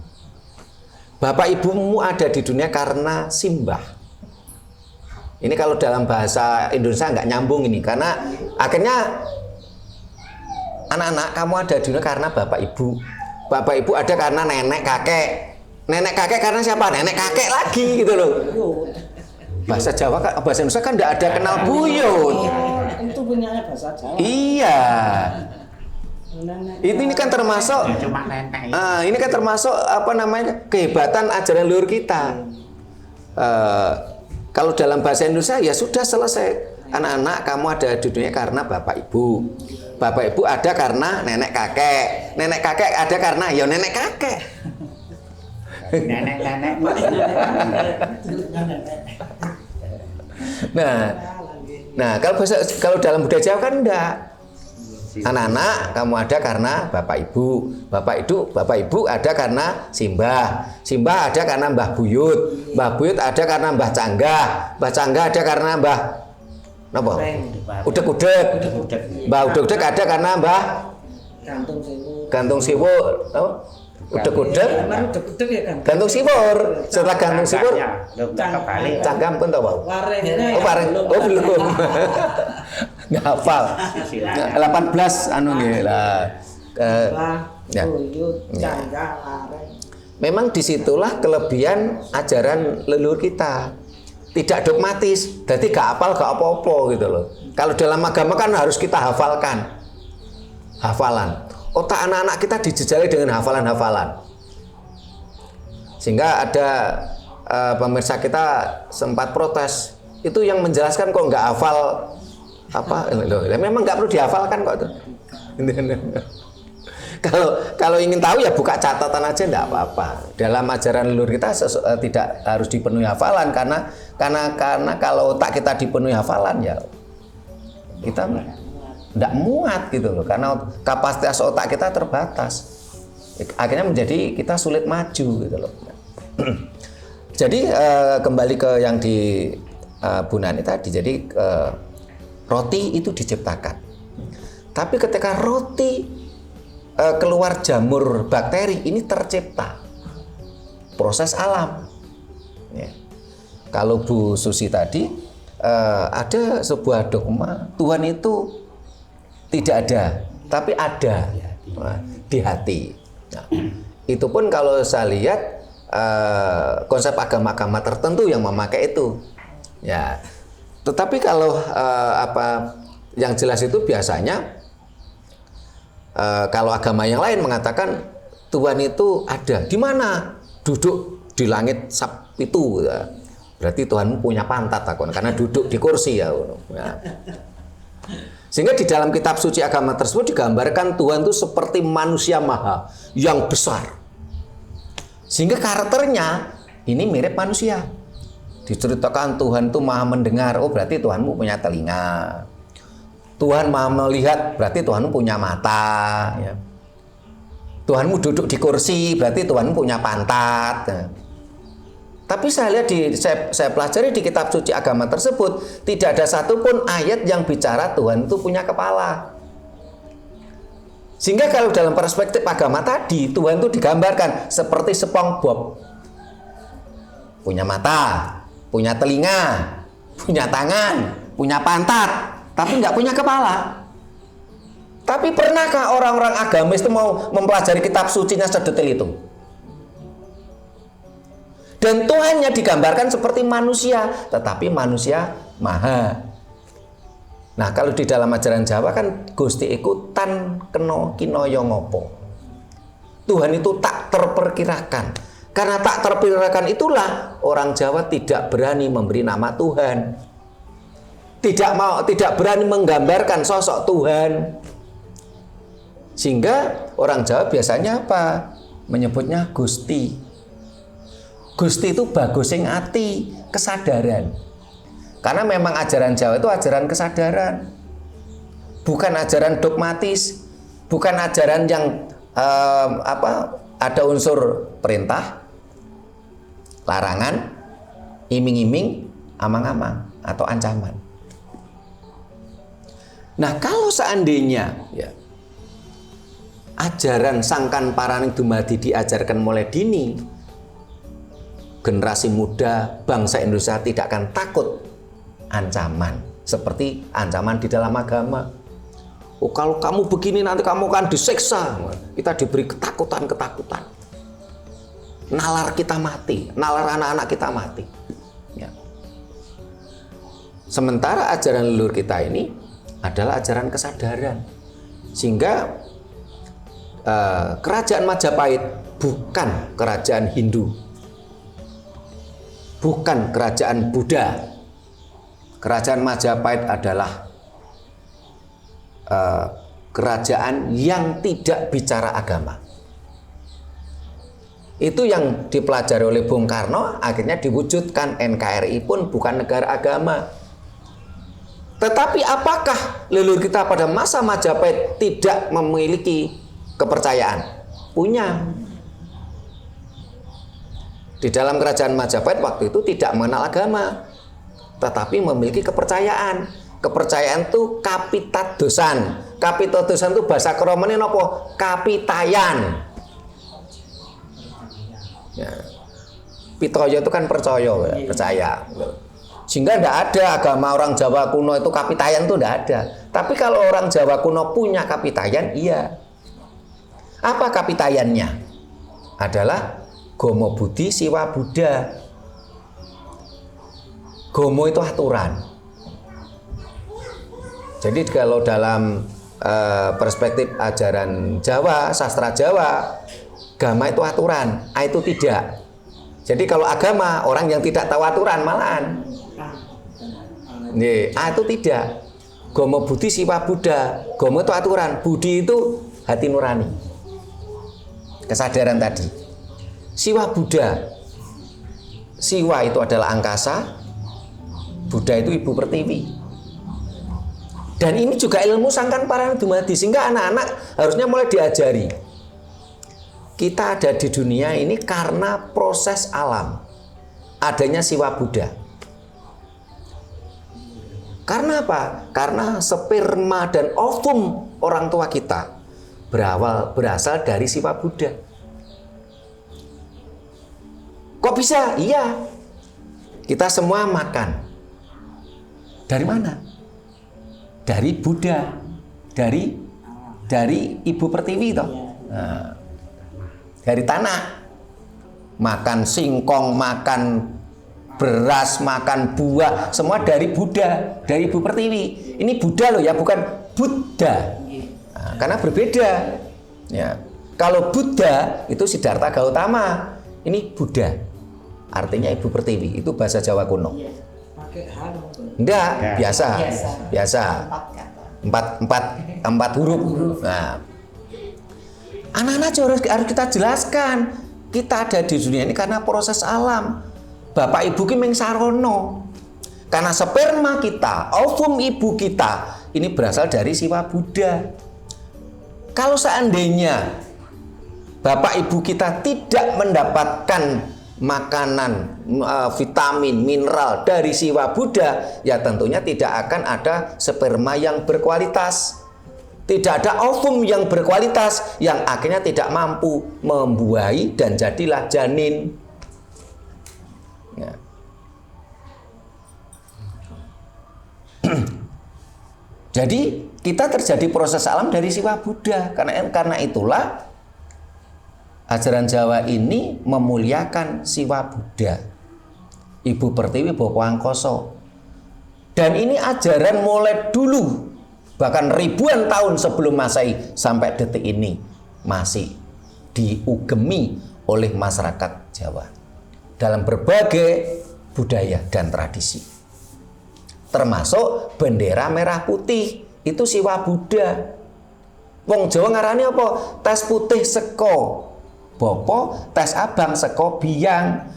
Bapak ibumu ada di dunia karena simbah. Ini kalau dalam bahasa Indonesia nggak nyambung ini, karena akhirnya anak-anak kamu ada di dunia karena bapak ibu. Bapak ibu ada karena nenek kakek. Nenek kakek karena siapa? Nenek kakek lagi gitu loh. Bahasa Jawa, bahasa Indonesia kan nggak ada kenal buyut. Itu punyanya bahasa Jawa. Iya. Ini kan termasuk ini kan termasuk kehebatan ajaran leluhur kita. Kalau dalam bahasa Indonesia ya sudah selesai. Anak-anak kamu ada di dunia karena bapak ibu. Bapak ibu ada karena nenek kakek. Nenek kakek ada karena ya nenek kakek. Nenek-nenek. Nah kalau dalam budaya Jawa kan enggak. Anak-anak kamu ada karena bapak ibu. Bapak ibu ada karena simbah. Simbah ada karena Mbah Buyut. Mbah Buyut ada karena Mbah Canggah. Mbah Canggah ada karena Mbah napa? Udek-udek. Mbah udek-udek ada karena Mbah Gantung Siwur. Udek-udek. Gantung Siwur. Setelah Gantung Siwur Canggam pun tahu. Wareng. Oh belum. Nggak hafal. 18 nggih lah. Ya. Memang disitulah kelebihan ajaran leluhur kita. Tidak dogmatis, jadi gak hafal gak apa-apa gitu loh. Kalau dalam agama kan harus kita hafalkan. Hafalan. Otak anak-anak kita dijejali dengan hafalan-hafalan. Sehingga ada pemirsa kita sempat protes. Itu yang menjelaskan kok nggak hafal loh, memang nggak perlu dihafalkan kok tuh. Kalau ingin tahu ya buka catatan aja nggak apa-apa. Dalam ajaran leluhur kita tidak harus dipenuhi hafalan karena kalau otak kita dipenuhi hafalan ya kita nggak muat gitu loh, karena kapasitas otak kita terbatas. Akhirnya menjadi kita sulit maju gitu loh. Jadi kembali ke yang di Bu Nani tadi, jadi roti itu diciptakan. Tapi ketika roti keluar jamur bakteri, ini tercipta. Proses alam. Ya. Kalau Bu Susi tadi, ada sebuah dogma, Tuhan itu tidak ada, tapi ada di hati. Nah, itu pun kalau saya lihat konsep agama-agama tertentu yang memakai itu. Ya. Tetapi kalau yang jelas itu biasanya kalau agama yang lain mengatakan Tuhan itu ada. Di mana? Duduk di langit itu. Ya. Berarti Tuhanmu punya pantat karena duduk di kursi ya. Sehingga di dalam kitab suci agama tersebut digambarkan Tuhan itu seperti manusia maha yang besar. Sehingga karakternya ini mirip manusia. Diceritakan Tuhan itu maha mendengar, oh berarti Tuhanmu punya telinga. Tuhan maha melihat, berarti Tuhanmu punya mata. Ya. Tuhanmu duduk di kursi, berarti Tuhanmu punya pantat. Ya. Tapi saya lihat saya pelajari di kitab suci agama tersebut tidak ada satupun ayat yang bicara Tuhan itu punya kepala. Sehingga kalau dalam perspektif agama tadi Tuhan itu digambarkan seperti SpongeBob, punya mata, punya telinga, punya tangan, punya pantat, tapi nggak punya kepala. Tapi pernahkah orang-orang agamis itu mau mempelajari kitab sucinya sedetail itu? Dan Tuhannya digambarkan seperti manusia, tetapi manusia maha. Nah, kalau di dalam ajaran Jawa kan Gusti iku tan kena kinaya ngopo. Tuhan itu tak terperkirakan. Karena tak terperkirakan itulah orang Jawa tidak berani memberi nama Tuhan. tidak berani menggambarkan sosok Tuhan. Sehingga orang Jawa biasanya apa? Menyebutnya Gusti. Gusti itu bagus sing ati, kesadaran. Karena memang ajaran Jawa itu ajaran kesadaran. Bukan ajaran dogmatis, bukan ajaran yang ada unsur perintah, larangan, iming-iming, amang-amang atau ancaman. Nah, kalau seandainya ya, ajaran sangkan paraning dumadi diajarkan mulai dini, generasi muda bangsa Indonesia tidak akan takut ancaman seperti ancaman di dalam agama. Oh, kalau kamu begini nanti kamu akan disiksa. Kita diberi ketakutan-ketakutan. Nalar kita mati, nalar anak-anak kita mati. Ya. Sementara ajaran leluhur kita ini adalah ajaran kesadaran. Sehingga kerajaan Majapahit bukan kerajaan Hindu, bukan kerajaan Buddha. Kerajaan Majapahit adalah kerajaan yang tidak bicara agama. Itu yang dipelajari oleh Bung Karno, akhirnya diwujudkan NKRI pun bukan negara agama. Tetapi apakah leluhur kita pada masa Majapahit tidak memiliki kepercayaan? Punya. Di dalam kerajaan Majapahit waktu itu tidak mengenal agama, tetapi memiliki kepercayaan. Kepercayaan itu kapitadosan. Kapitadosan itu bahasa kromane napa? Kapitayan. Ya. Pitoyo itu kan percaya, percaya. Sehingga tidak ada agama orang Jawa kuno itu kapitayan itu tidak ada. Tapi kalau orang Jawa kuno punya kapitayan, iya. Apa kapitayannya? Adalah Gomo Budi Siwa Buddha. Gomo itu aturan. Jadi kalau dalam perspektif ajaran Jawa, sastra Jawa, agama itu aturan, itu tidak. Jadi kalau agama, orang yang tidak tahu aturan malahan. Nih, itu tidak. Gomo Budi Siwa Buddha. Gomo itu aturan, Budi itu hati nurani. Kesadaran tadi. Siwa Buddha. Siwa itu adalah angkasa, Buddha itu ibu pertiwi. Dan ini juga ilmu sangkan paraning dumadi, sehingga anak-anak harusnya mulai diajari. Kita ada di dunia ini karena proses alam. Adanya Siwa Buddha. Karena apa? Karena sperma dan ovum orang tua kita berasal dari Siwa Buddha. Kok bisa? Iya. Kita semua makan. Dari mana? Dari Buddha, dari ibu pertiwi toh. Nah, dari tanah. Makan singkong, makan beras, makan buah, semua dari Buddha, dari ibu pertiwi. Ini Buddha loh ya, bukan Buddha. Nah, karena berbeda. Ya. Kalau Buddha itu Siddhartha Gautama, ini Buddha. Artinya ibu pertiwi, itu bahasa Jawa kuno. Enggak, biasa. Empat huruf. Nah, anak-anak harus kita jelaskan, kita ada di dunia ini karena proses alam. Bapak ibu ki ming sarono. Karena sperma kita, ovum ibu kita ini berasal dari Siwa Buddha. Kalau seandainya bapak ibu kita tidak mendapatkan makanan, vitamin, mineral dari Siwa Buddha, ya tentunya tidak akan ada sperma yang berkualitas. Tidak ada ovum yang berkualitas, yang akhirnya tidak mampu membuahi dan jadilah janin. Ya. Jadi kita terjadi proses alam dari Siwa Buddha. Karena itulah ajaran Jawa ini memuliakan Siwa Buddha, Ibu Pertiwi Boko Angkoso. Dan ini ajaran mulai dulu, bahkan ribuan tahun sebelum Masehi sampai detik ini masih diugemi oleh masyarakat Jawa dalam berbagai budaya dan tradisi. termasuk bendera merah putih. Itu siwa Buddha. Wong Jawa ngarani apa? Tes putih seko Bopo, tes abang seko Biang.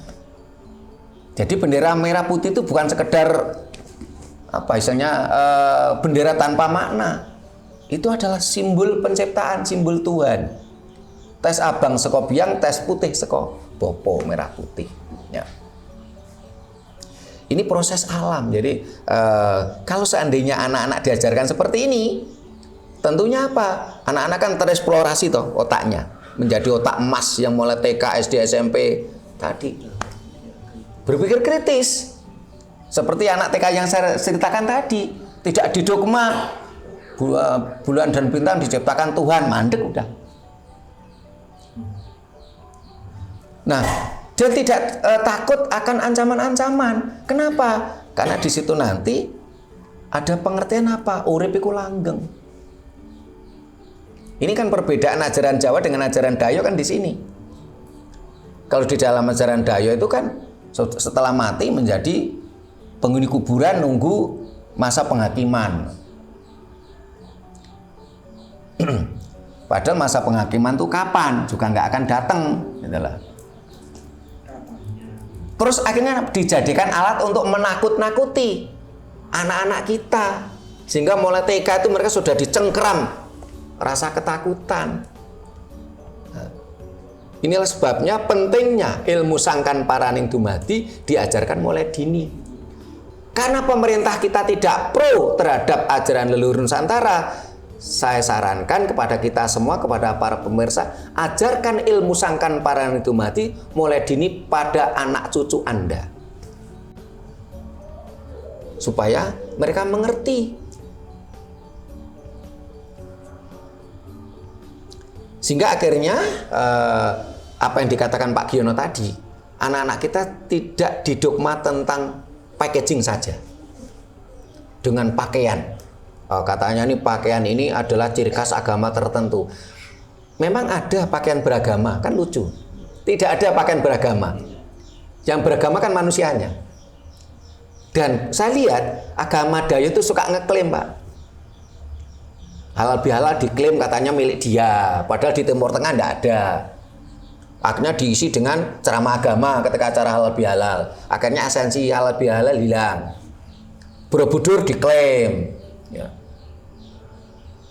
Jadi bendera merah putih itu bukan sekedar apa istilahnya bendera tanpa makna. Itu adalah simbol penciptaan, simbol Tuhan. Tes abang seko Biang, tes putih seko Bopo, merah putih. Ya. Ini proses alam. Jadi kalau seandainya anak-anak diajarkan seperti ini, tentunya apa? Anak-anak kan tereksplorasi toh otaknya, menjadi otak emas yang mulai TK, SD, SMP tadi. Berpikir kritis. Seperti anak TK yang saya ceritakan tadi, tidak didogma bulan dan bintang diciptakan Tuhan, mandek udah. Nah, dia tidak takut akan ancaman-ancaman. Kenapa? Karena di situ nanti ada pengertian apa? Urip iku langgeng. Ini kan perbedaan ajaran Jawa dengan ajaran Dayo kan di sini. Kalau di dalam ajaran Dayo itu kan setelah mati menjadi penghuni kuburan nunggu masa penghakiman. Padahal masa penghakiman itu kapan? Juga nggak akan datang. Gitu lah. Terus akhirnya dijadikan alat untuk menakut-nakuti anak-anak kita. Sehingga mulai TK itu mereka sudah dicengkeram rasa ketakutan. Nah, inilah sebabnya pentingnya ilmu sangkan paraning dumadi diajarkan mulai dini. Karena pemerintah kita tidak pro terhadap ajaran leluhur Nusantara, saya sarankan kepada kita semua, kepada para pemirsa, ajarkan ilmu sangkan paraning dumadi mulai dini pada anak cucu Anda. Supaya mereka mengerti. Sehingga akhirnya apa yang dikatakan Pak Giono tadi, anak-anak kita tidak didogma tentang packaging saja dengan pakaian. Katanya nih pakaian ini adalah ciri khas agama tertentu. Memang ada pakaian beragama, kan lucu. Tidak ada pakaian beragama. Yang beragama kan manusianya. Dan saya lihat agama Dayo itu suka ngeklaim, Pak. Halal bihalal diklaim katanya milik dia, padahal di Timur Tengah tidak ada. Akhirnya diisi dengan ceramah agama ketika acara halal bihalal. Akhirnya esensi halal bihalal hilang. Borobudur diklaim. Ya.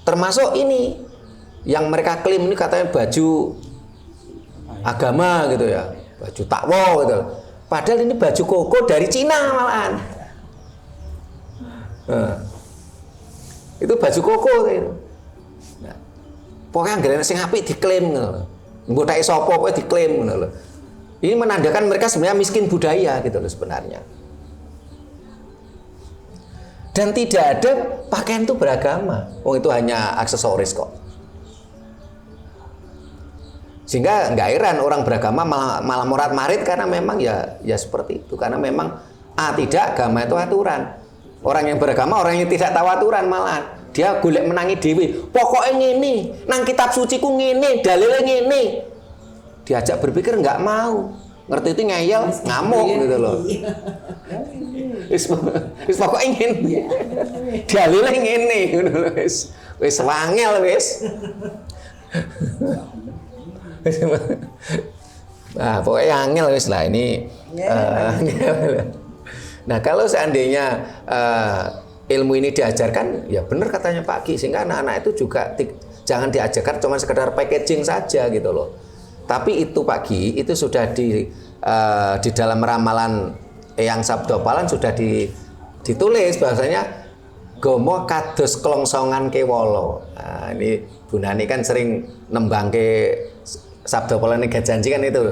Termasuk ini yang mereka klaim ini katanya baju agama gitu ya, baju takwo gitu. Padahal ini baju koko dari Cina malahan. Nah. Itu baju koko gitu. Nah, pokoknya nggak ada sing apik diklaim gitu. Mbok tak iso apa pokoke diklaim gitu loh. Ini menandakan mereka sebenarnya miskin budaya gitu loh sebenarnya. Dan tidak ada pakaian itu beragama. Oh itu hanya aksesoris kok. Sehingga nggak heran orang beragama malah morat-marit karena memang ya seperti itu. Karena memang tidak agama itu aturan. Orang yang beragama, orang yang tidak tahu aturan malahan dia golek menangi dewi. Pokoknya ngene, nang kitab suci ku ngene, dalilnya ngene. Diajak berpikir nggak mau, ngerti itu ngeyel, ngamuk gitu loh. Wis pokoknya ngene, dalilnya ngene, wis wangel wis. Nah pokoknya angel wis lah ini. Nah kalau seandainya ilmu ini diajarkan, ya benar katanya Pak Ki, sehingga anak-anak itu juga jangan diajarkan cuma sekedar packaging saja gitu loh. Tapi itu Pak Ki, itu sudah di dalam ramalan Eyang Sabdopalan sudah ditulis bahwasanya gomo kados kelongsongan kewolo. Nah, ini Bu Nani kan sering nembangke Sabdopalan Gajanji kan itu.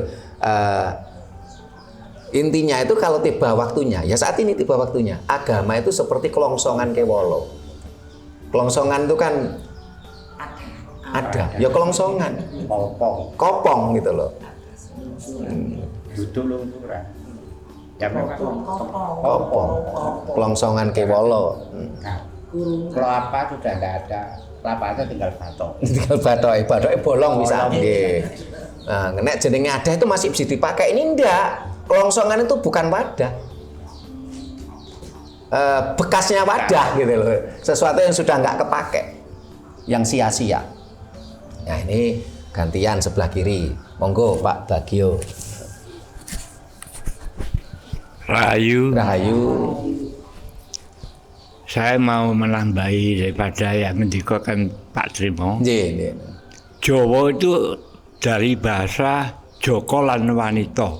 Intinya itu kalau tiba waktunya, ya saat ini tiba waktunya. Agama itu seperti kelongsongan kewolo. Kelongsongan itu kan ada, ya kelongsongan. Kopong gitu loh. Duduk lungsuran. Ya Kopong. Kelongsongan kewolo. Kalau apa sudah tidak ada. Kelapanya tinggal batok. Tinggal batoknya bolong bisa. Nggih. Nah, nek jenenge ada itu masih bisa dipakai. Ini enggak. Kelongsongan itu bukan wadah. bekasnya wadah gitu loh, sesuatu yang sudah nggak kepake, yang sia-sia. Nah ini gantian sebelah kiri, monggo Pak Bagio. Rahayu. Rahayu. Saya mau menambahi daripada yang dikatakan Pak Trimo. Nggih. Jawa itu dari bahasa Joko lan wanita.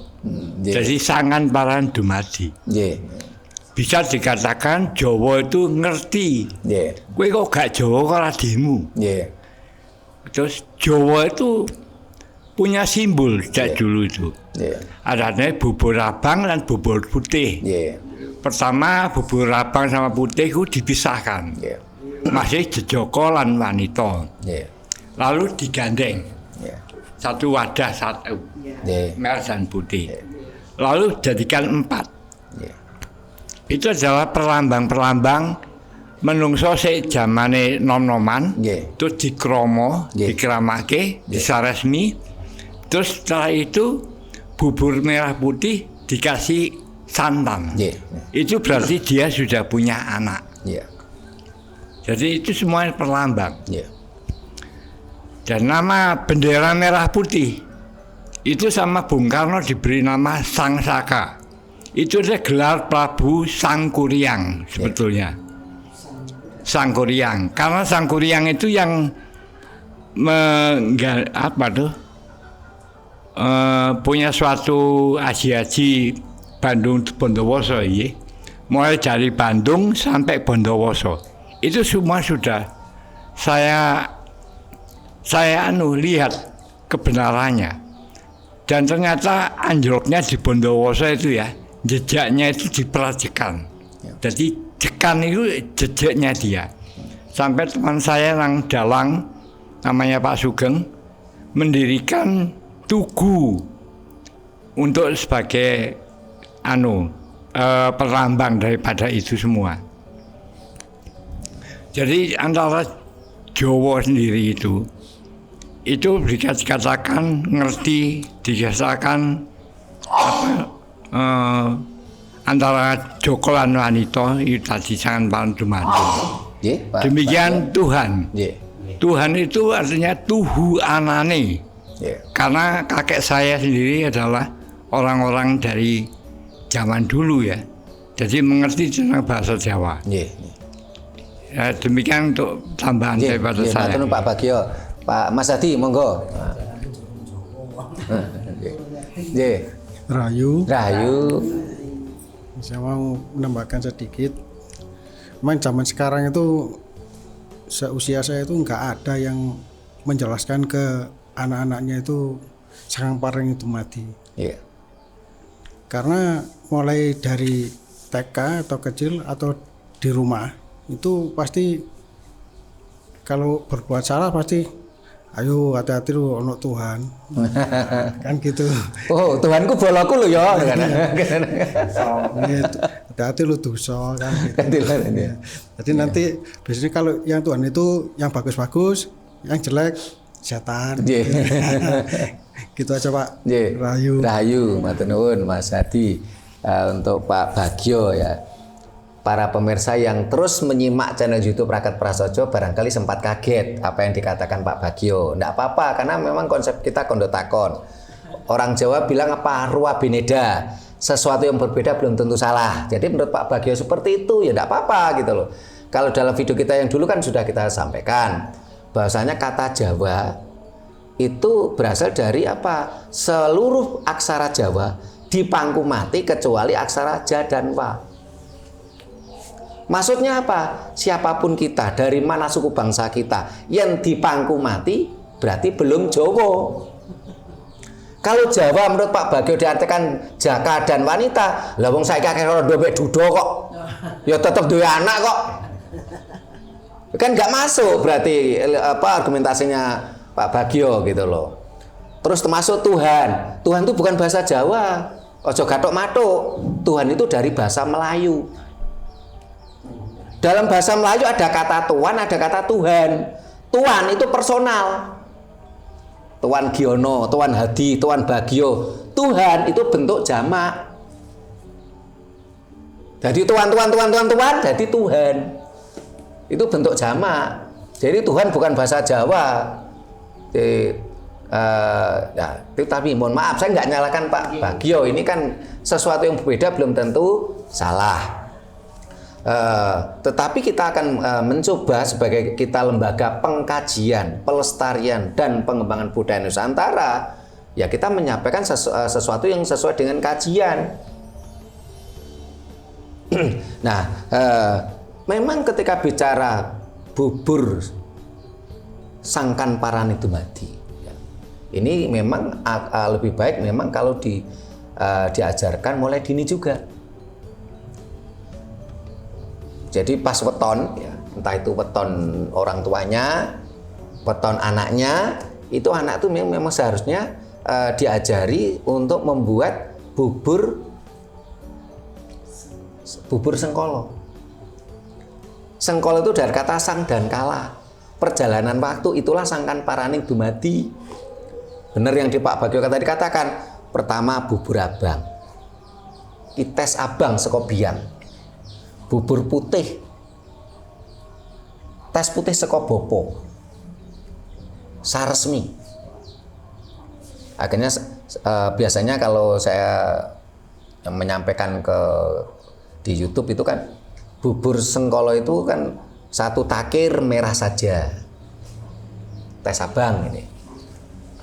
Jadi sangan paran dumadi. Bisa dikatakan Jawa itu ngerti. Kowe kok gak Jawa kok radimu. Terus Jawa itu punya simbol sejak dulu itu. Adanya bubur abang dan bubur putih. Pertama bubur abang sama putih itu dipisahkan. Masih Joko lan wanita. Lalu digandeng. Satu wadah satu. Merah dan putih. Lalu jadikan 4. Itu adalah perlambang-perlambang menungso sik zamane nom-noman, terus dikromo, dikeramake, disaresmi, terus setelah itu bubur merah putih dikasih santan. Itu berarti dia sudah punya anak. Jadi itu semua perlambang. Dan nama bendera merah putih itu sama Bung Karno diberi nama Sang Saka. Itu adalah gelar Prabu Sangkuriang sebetulnya. Sangkuriang, karena Sangkuriang itu yang punya suatu aji-aji Bandung Bondowoso, mulai dari Bandung sampai Bondowoso. Itu semua sudah saya lihat kebenarannya. Dan ternyata anjloknya di Bondowoso itu ya, jejaknya itu diperhatikan. Jadi jekan itu jejaknya dia. Sampai teman saya yang dalang namanya Pak Sugeng mendirikan tugu untuk sebagai perlambang daripada itu semua. Jadi antara Jawa sendiri itu dikatakan ngerti, dikatakan antara Joko lan wanita itu tadi sangat paling dumadi. Demikian Tuhan. Tuhan itu artinya tuhu anane. Karena kakek saya sendiri adalah orang-orang dari zaman dulu ya. Jadi mengerti tentang bahasa Jawa. Ya, demikian untuk tambahan daripada saya. Pak Bagio, Pak Mas Hadi, monggo. Rahayu. Saya mau menambahkan sedikit. Memang zaman sekarang itu seusia saya itu nggak ada yang menjelaskan ke anak-anaknya itu Sang Pareng itu mati. Karena mulai dari TK atau kecil atau di rumah itu pasti kalau berbuat salah pasti ayo hati-hati lu ono Tuhan. Kan gitu. Oh, Tuhanku boloku lu ya. Hati-hati lu dosa kan gitu. Jadi nanti biasanya kalau yang Tuhan itu yang bagus-bagus, yang jelek setan. Gitu aja Pak. Rahayu, matur nuwun Mas Hadi. Untuk Pak Bagio ya. Para pemirsa yang terus menyimak channel YouTube Raket Prasojo barangkali sempat kaget apa yang dikatakan Pak Bagio. Nggak apa-apa, karena memang konsep kita kondotakon. Orang Jawa bilang apa? Rua bineda. Sesuatu yang berbeda belum tentu salah. Jadi menurut Pak Bagio seperti itu, ya nggak apa-apa gitu loh. Kalau dalam video kita yang dulu kan sudah kita sampaikan bahwasanya kata Jawa itu berasal dari apa? Seluruh aksara Jawa dipangku mati kecuali aksara Ja dan Wa. Maksudnya apa? Siapapun kita, dari mana suku bangsa kita, yang dipangku mati berarti belum Jawa. Kalau Jawa menurut Pak Bagio diartikan jaka dan wanita, lah wong saiki akeh ora duwe duda kok. Ya tetep duwe anak kok. Kan nggak masuk berarti apa argumentasinya Pak Bagio gitu loh. Terus termasuk Tuhan. Tuhan itu bukan bahasa Jawa. Ojo gathok-mathok. Tuhan itu dari bahasa Melayu. Dalam bahasa Melayu ada kata Tuhan, ada kata Tuhan. Tuhan itu personal. Tuan Giono, Tuan Hadi, Tuan Bagio. Tuhan itu bentuk jamak. Jadi tuan, jadi Tuhan. Itu bentuk jamak. Jadi Tuhan bukan bahasa Jawa. Tapi mohon maaf, saya nggak nyalakan Pak Bagio. Ini kan sesuatu yang berbeda, belum tentu salah. Tetapi kita akan mencoba sebagai kita lembaga pengkajian, pelestarian, dan pengembangan budaya Nusantara, ya kita menyampaikan sesuatu yang sesuai dengan kajian. Nah, memang ketika bicara bubur sangkan parani dumadi, ini memang lebih baik memang kalau diajarkan mulai dini juga. Jadi pas weton, ya, entah itu weton orang tuanya, weton anaknya, itu anak itu memang seharusnya diajari untuk membuat bubur sengkolo. Sengkolo itu dari kata sang dan kala. Perjalanan waktu itulah sangkan paraning dumadi. Benar yang di Pak Bagio tadi dikatakan, pertama bubur abang, ites abang seko biang, bubur putih, tes putih seko bopo, saresmi. Akhirnya biasanya kalau saya menyampaikan di YouTube itu kan bubur sengkolo itu kan satu takir merah saja, tes abang ini.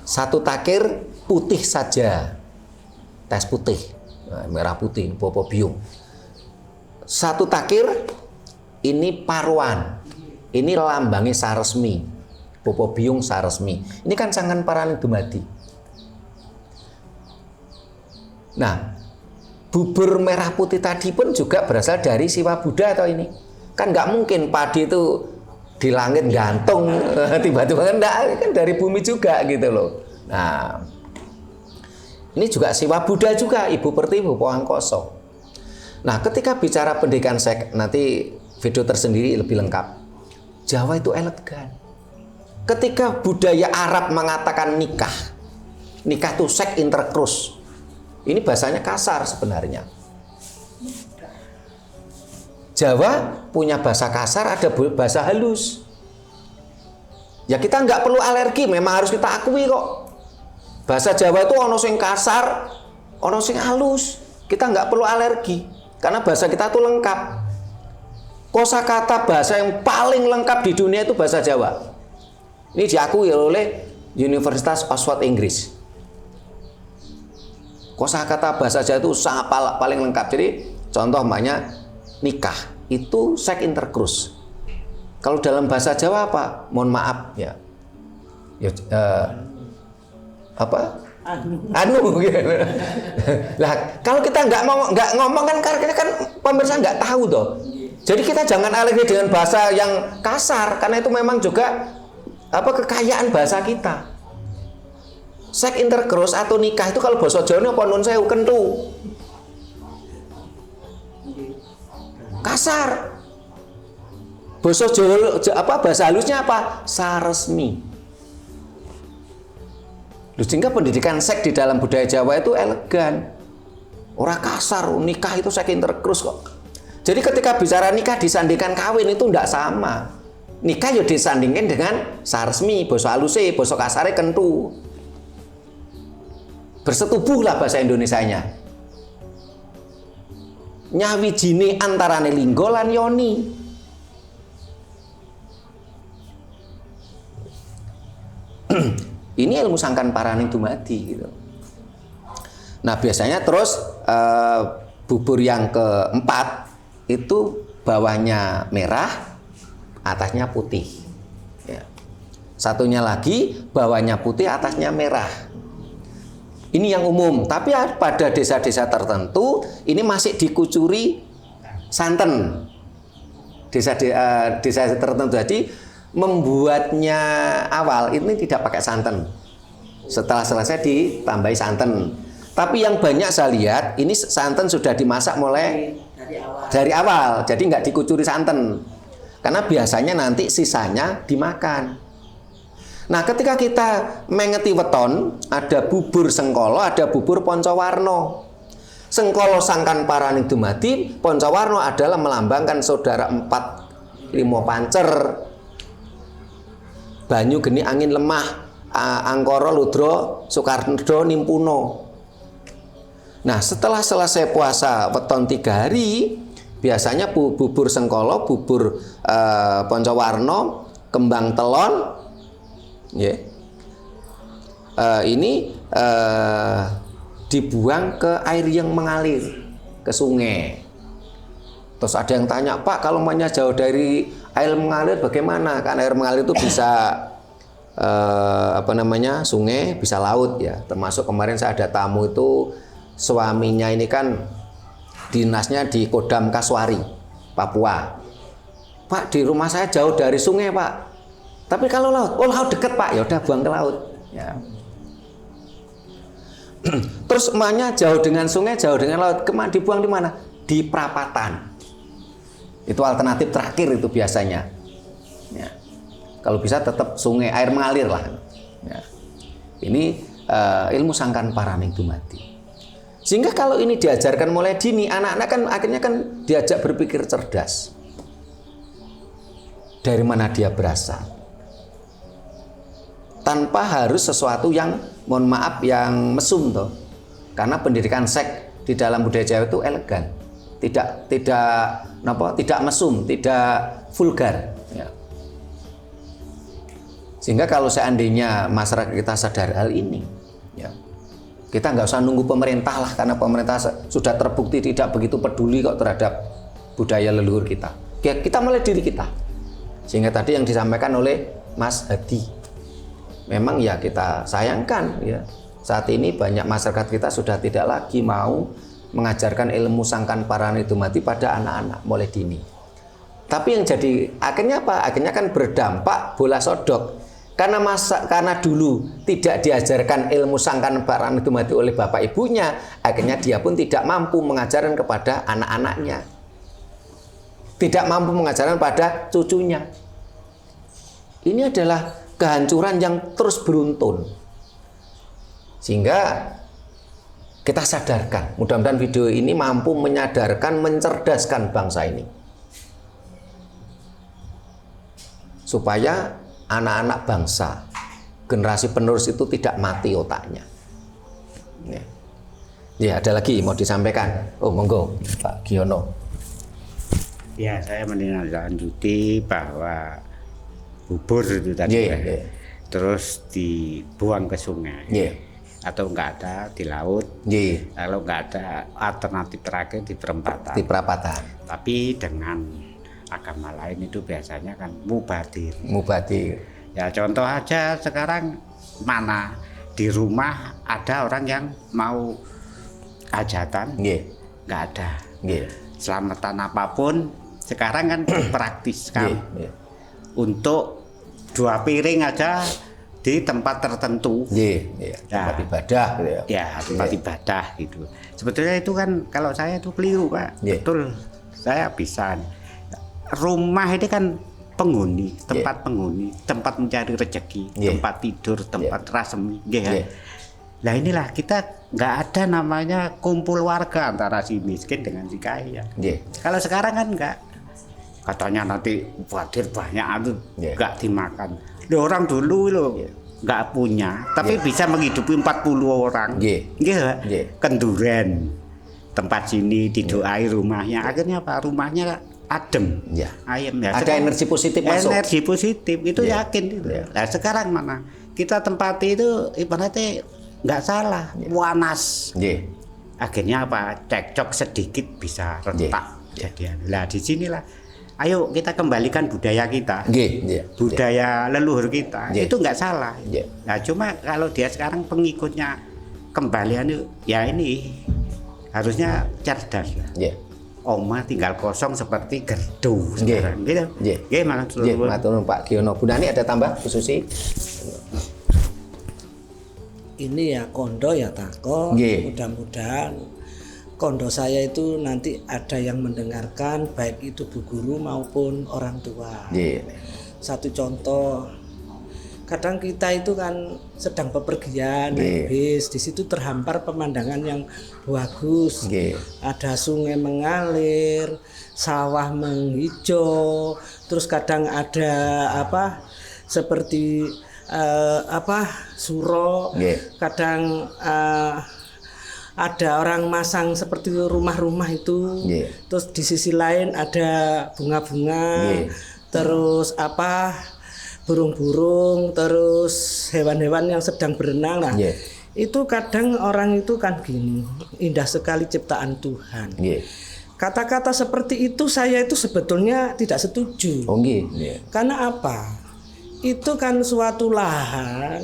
Satu takir putih saja, tes putih, merah putih, bopo biung. Satu takir ini paruan, ini lambangi saresmi, bopo biung saresmi. Ini kan sangkan paraning dumadi. Nah, bubur merah putih tadi pun juga berasal dari Siwa Buddha atau ini. Kan nggak mungkin padi itu di langit gantung tiba-tiba, kan dari bumi juga gitu loh. Nah, ini juga Siwa Buddha juga, Ibu Pertiwi Pohangkoso. Nah, ketika bicara pendidikan seks, nanti video tersendiri lebih lengkap. Jawa itu elegan. Ketika budaya Arab mengatakan nikah itu seks interkrus. Ini bahasanya kasar sebenarnya. Jawa punya bahasa kasar, ada bahasa halus. Ya kita nggak perlu alergi, memang harus kita akui kok. Bahasa Jawa itu ono sing kasar, ono sing halus. Kita nggak perlu alergi, karena bahasa kita tuh lengkap. Kosakata bahasa yang paling lengkap di dunia itu bahasa Jawa. Ini diakui oleh Universitas Oxford Inggris. Kosakata bahasa Jawa itu sangat paling lengkap. Jadi contoh maknya nikah itu seks interkrus. Kalau dalam bahasa Jawa apa? Mohon maaf ya. Apa? Anu gitu. Lah kalau kita nggak ngomong kan karena kan pemirsa nggak tahu toh. Jadi kita jangan alergi dengan bahasa yang kasar, karena itu memang juga kekayaan bahasa kita. Seks interkrus atau nikah itu kalau basa Jawa apa nun sewu kentu. Kasar. Basa Jawa bahasa halusnya apa? Saresmi. Sehingga pendidikan seks di dalam budaya Jawa itu elegan. Orang kasar, nikah itu seks interkrus kok. Jadi ketika bicara nikah disandingkan kawin itu enggak sama. Nikah ya disandingkan dengan saresmi, basa haluse, basa kasare kentu. Bersetubuhlah bahasa Indonesianya. Nyawijine antarane linggo lan yoni. Ini ilmu sangkan paraning dumadi gitu. Nah biasanya terus bubur yang keempat itu bawahnya merah, atasnya putih. Ya. Satunya lagi bawahnya putih, atasnya merah. Ini yang umum. Tapi pada desa-desa tertentu ini masih dikucuri santan. Desa tertentu jadi membuatnya awal ini tidak pakai santan. Setelah selesai ditambahi santan. Tapi yang banyak saya lihat ini santan sudah dimasak mulai dari awal. Jadi nggak dikucuri santan. Karena biasanya nanti sisanya dimakan. Nah, ketika kita mengeti weton, ada bubur sengkolo, ada bubur poncowarno. Sengkala sangkan paraning dumadi, Pancawarna adalah melambangkan saudara 4, 5 pancer. Banyu geni angin lemah, Angkara Ludra Sukardo Nimpuno. Nah, setelah selesai puasa weton 3 hari, biasanya bubur sengkala, bubur Pancawarna, kembang telon, ini dibuang ke air yang mengalir, ke sungai. Terus ada yang tanya, Pak, kalau mainnya jauh dari air mengalir bagaimana? Kan air mengalir itu bisa sungai, bisa laut ya. Termasuk kemarin saya ada tamu itu suaminya ini kan dinasnya di Kodam Kasuari, Papua. Pak, di rumah saya jauh dari sungai, Pak. Tapi kalau laut, oh laut deket, Pak. Ya udah buang ke laut. Ya. Terus emaknya jauh dengan sungai, jauh dengan laut, kemana dibuang di mana? Di perapatan. Itu alternatif terakhir itu biasanya. Ya. Kalau bisa tetap sungai, air mengalir lah. Ya. Ini ilmu sangkan paraning dumadi. Sehingga kalau ini diajarkan mulai dini, anak-anak kan akhirnya kan diajak berpikir cerdas. Dari mana dia berasal? Tanpa harus sesuatu yang, mohon maaf, yang mesum toh. Karena pendidikan seks di dalam budaya Jawa itu elegan, tidak mesum, tidak vulgar. Ya. Sehingga kalau seandainya masyarakat kita sadar hal ini, ya, kita nggak usah nunggu pemerintah lah, karena pemerintah sudah terbukti tidak begitu peduli kok terhadap budaya leluhur kita. Kita mulai diri kita. Sehingga tadi yang disampaikan oleh Mas Hadi, memang ya kita sayangkan ya, saat ini banyak masyarakat kita sudah tidak lagi mau mengajarkan ilmu sangkan paraning dumadi pada anak-anak mulai dini. Tapi yang jadi akhirnya apa? Akhirnya kan berdampak bola sodok. Karena dulu tidak diajarkan ilmu sangkan paraning dumadi oleh bapak ibunya, akhirnya dia pun tidak mampu mengajarkan kepada anak-anaknya. Tidak mampu mengajarkan pada cucunya. Ini adalah kehancuran yang terus beruntun. Sehingga kita sadarkan, mudah-mudahan video ini mampu menyadarkan, mencerdaskan bangsa ini. Supaya anak-anak bangsa, generasi penerus itu tidak mati otaknya. Ya, ada lagi mau disampaikan. Oh, monggo, Pak Giono. Ya, saya menindaklanjuti bahwa bubur itu tadi terus dibuang ke sungai, atau enggak ada di laut, kalau enggak ada alternatif terakhir di perempatan. Tapi dengan agama lain itu biasanya kan mubadir. Ya contoh aja sekarang, mana di rumah ada orang yang mau hajatan, enggak ada. Selamatan apapun sekarang kan praktis kan, untuk 2 piring aja di tempat tertentu, tempat ibadah, tempat ibadah gitu. Sebetulnya itu kan kalau saya itu keliru, Pak. Betul, saya bisa. Rumah ini kan penghuni, tempat penghuni, tempat mencari rezeki, tempat tidur, tempat rasemi, Nah inilah kita nggak ada namanya kumpul warga antara si miskin dengan si kaya. Kalau sekarang kan nggak. Katanya nanti mubadir banyak itu nggak dimakan. Orang dulu loh nggak punya, tapi bisa menghidupi 40 orang. Kenduren, tempat sini didoai rumahnya. Akhirnya apa? Rumahnya adem, ayam ya. Ada energi positif masuk. Energi positif itu yakin itu. Nah sekarang mana? Kita tempati itu ibaratnya nggak salah, panas. Akhirnya apa? Cekcok sedikit bisa retak. Nah di sinilah. Ayo kita kembalikan budaya kita, budaya leluhur kita, itu nggak salah. Nah cuma kalau dia sekarang pengikutnya kembalian ya ini harusnya cerdas. Oma tinggal kosong seperti gerdu sekarang, gitu. Matur Pak Giono. Bu Nani ada tambah Bu Susi? Ini ya kondo ya tako, mudah-mudahan kondo saya itu nanti ada yang mendengarkan, baik itu bu guru maupun orang tua. Satu contoh, kadang kita itu kan sedang bepergian naik bis, di situ terhampar pemandangan yang bagus, ada sungai mengalir, sawah menghijau, terus kadang ada seperti suro, kadang ada orang masang seperti rumah-rumah itu, terus di sisi lain ada bunga-bunga, terus burung-burung, terus hewan-hewan yang sedang berenang. Nah, itu kadang orang itu kan gini, indah sekali ciptaan Tuhan. Kata-kata seperti itu saya itu sebetulnya tidak setuju. Karena apa? Itu kan suatu lahan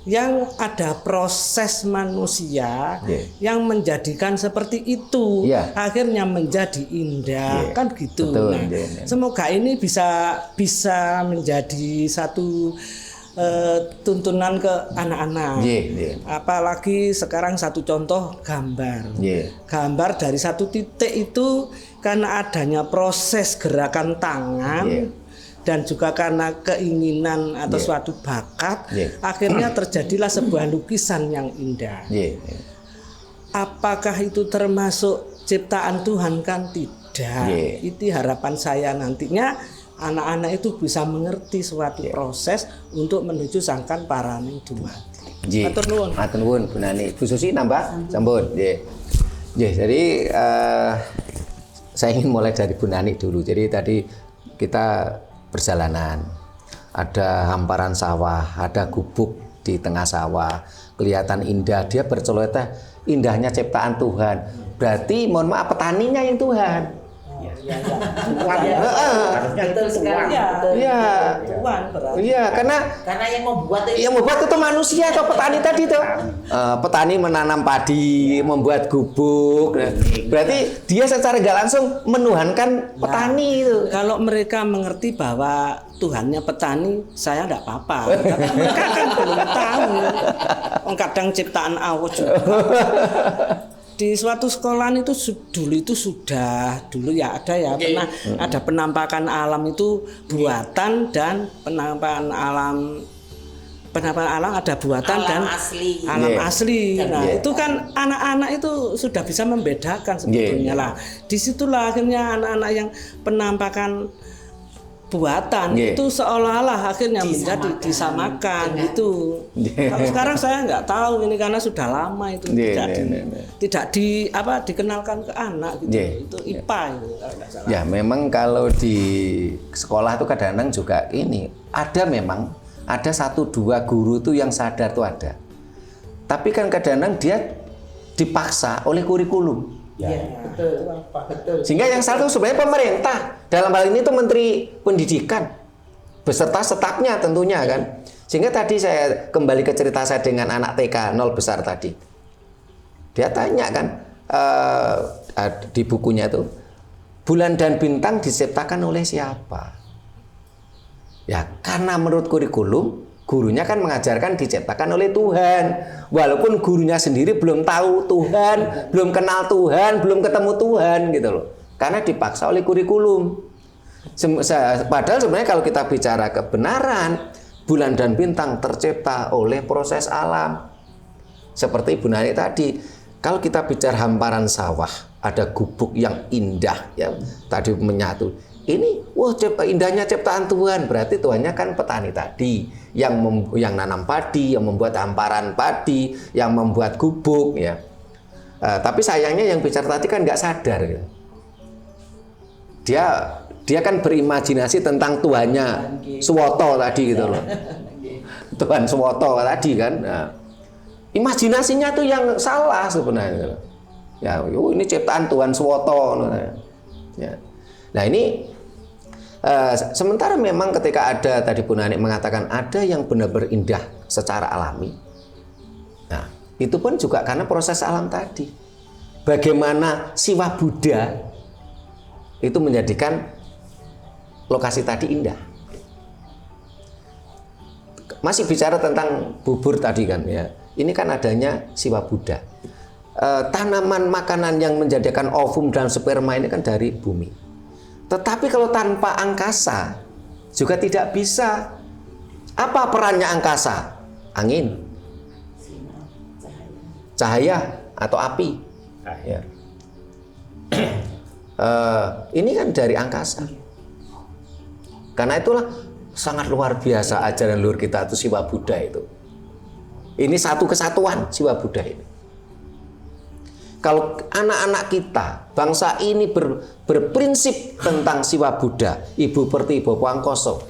yang ada proses manusia yang menjadikan seperti itu, akhirnya menjadi indah, kan gitu. Semoga ini bisa menjadi satu tuntunan ke anak-anak. Apalagi sekarang satu contoh gambar. Gambar dari satu titik itu karena adanya proses gerakan tangan dan juga karena keinginan atau suatu bakat, akhirnya terjadilah sebuah lukisan yang indah. Apakah itu termasuk ciptaan Tuhan? Kan tidak. Itu harapan saya nantinya anak-anak itu bisa mengerti suatu proses untuk menuju sangkan paraning dumadi. Matur nuwun. Matur nuwun Bu Nani. Bu Susi nambah? Sampun. Jadi saya ingin mulai dari Bu Nani dulu. Jadi tadi kita perjalanan, ada hamparan sawah, ada gubuk di tengah sawah, kelihatan indah, dia berceloteh, indahnya ciptaan Tuhan. Berarti mohon maaf petaninya yang Tuhan. Betul sekali. Iya, karena yang membuat itu manusia atau petani tadi tuh. Petani menanam padi, membuat gubuk. Berarti dia secara nggak langsung menuhankan petani itu. Kalau mereka mengerti bahwa Tuhannya petani, saya enggak apa-apa. Tapi mereka kan belum tahu. Kadang ciptaan Allah juga. Di suatu sekolahan itu dulu ya pernah ada penampakan alam itu buatan dan penampakan alam ada buatan dan alam asli. Nah, itu kan anak-anak itu sudah bisa membedakan sebetulnya lah. Disitulah akhirnya anak-anak yang penampakan buatan itu seolah-olah akhirnya menjadi disamakan gitu. Kalau sekarang saya nggak tahu ini karena sudah lama itu tidak dikenalkan ke anak gitu. Itu IPA itu kalau nggak salah. Ya memang kalau di sekolah itu kadang-kadang juga ini ada 1-2 guru tuh yang sadar tuh ada. Tapi kan kadang-kadang dia dipaksa oleh kurikulum. Betul. Sehingga yang salah itu sebenarnya pemerintah. Dalam hal ini itu Menteri Pendidikan beserta stafnya tentunya kan. Sehingga tadi saya kembali ke cerita saya dengan anak TK 0 besar tadi. Dia tanya kan di bukunya itu, bulan dan bintang diciptakan oleh siapa? Ya karena menurut kurikulum gurunya kan mengajarkan diciptakan oleh Tuhan. Walaupun gurunya sendiri belum tahu Tuhan, belum kenal Tuhan, belum ketemu Tuhan gitu loh. Karena dipaksa oleh kurikulum. Padahal sebenarnya kalau kita bicara kebenaran, bulan dan bintang tercipta oleh proses alam. Seperti Ibu Nani tadi, kalau kita bicara hamparan sawah, ada gubuk yang indah ya, tadi menyatu. Ini indahnya ciptaan Tuhan, berarti Tuhannya kan petani tadi yang nanam padi, yang membuat hamparan padi, yang membuat gubuk ya. Tapi sayangnya yang bicara tadi kan nggak sadar gitu. Dia kan berimajinasi tentang Tuhannya Suwoto tadi gitu loh. Tuhan Suwoto tadi kan. Nah, imajinasinya tuh yang salah sebenarnya. Ya, ini ciptaan Tuhan Suwoto. Ya. Nah ini sementara memang ketika ada tadi Bu Nani mengatakan ada yang benar-benar indah secara alami. Nah itu pun juga karena proses alam tadi. Bagaimana Siwa Buddha itu menjadikan lokasi tadi indah. Masih bicara tentang bubur tadi kan ya. Ini kan adanya Siwa Buddha. Tanaman makanan yang menjadikan ovum dan sperma ini kan dari bumi. Tetapi kalau tanpa angkasa juga tidak bisa Apa perannya angkasa? Angin, cahaya atau api. Ya. Ini kan dari angkasa. Karena itulah sangat luar biasa ajaran luhur kita itu Siwa Buddha itu. Ini satu kesatuan Siwa Buddha ini. Kalau anak-anak kita, bangsa ini berprinsip tentang Siwa Buddha, Ibu Perti Bopo Angkoso,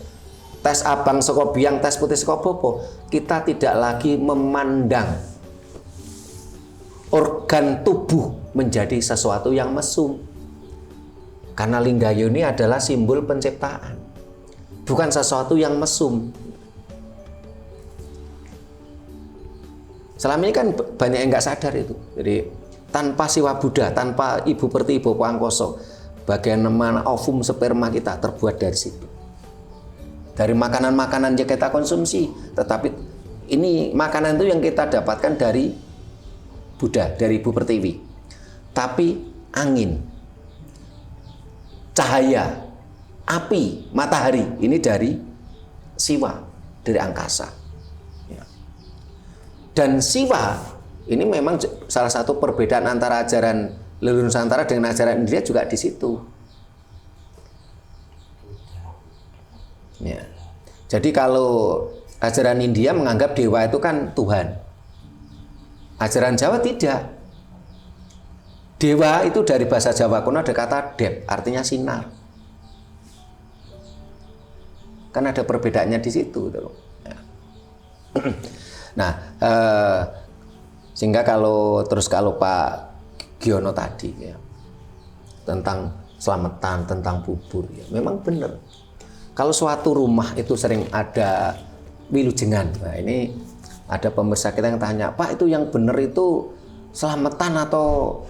tes abang saka biang, tes putih saka bopo, kita tidak lagi memandang organ tubuh menjadi sesuatu yang mesum. Karena Linggayo ini adalah simbol penciptaan, bukan sesuatu yang mesum. Selama ini kan banyak yang nggak sadar itu. Jadi tanpa Siwa Buddha, tanpa Ibu Perti Bopo Angkoso, bagian mana ovum sperma kita terbuat dari situ. Dari makanan-makanan yang kita konsumsi, tetapi ini makanan itu yang kita dapatkan dari Buddha, dari Ibu Pertiwi. Tapi angin, cahaya, api, matahari, ini dari Siwa, dari angkasa. Ya. Dan Siwa ini memang salah satu perbedaan antara ajaran leluhur Nusantara dengan ajaran India juga di situ. Ya. Jadi kalau ajaran India menganggap dewa itu kan Tuhan. Ajaran Jawa tidak. Dewa itu dari bahasa Jawa kuno ada kata dep, artinya sinar. Kan ada perbedaannya di situ. Ya. Nah, sehingga kalau Pak Giono tadi ya, tentang selamatan, tentang bubur, ya, memang benar. Kalau suatu rumah itu sering ada wilujengan, nah ini ada pemirsa kita yang tanya, Pak itu yang benar itu selamatan atau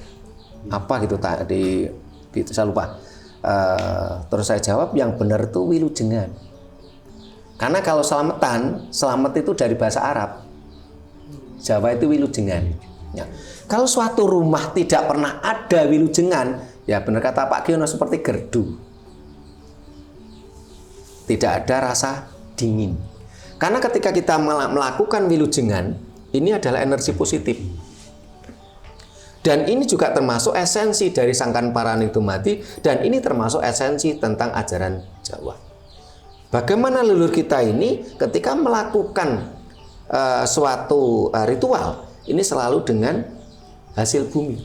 apa gitu tadi, saya lupa. Terus saya jawab yang benar itu wilujengan. Karena kalau selamatan, selamat itu dari bahasa Arab, Jawa itu wilujengan. Ya. Kalau suatu rumah tidak pernah ada wilujengan, ya benar kata Pak Giono seperti gerdu. Tidak ada rasa dingin. Karena ketika kita melakukan wilujengan, ini adalah energi positif. Dan ini juga termasuk esensi dari Sangkan Paranidumati, dan ini termasuk esensi tentang ajaran Jawa. Bagaimana leluhur kita ini ketika melakukan suatu ritual, ini selalu dengan hasil bumi.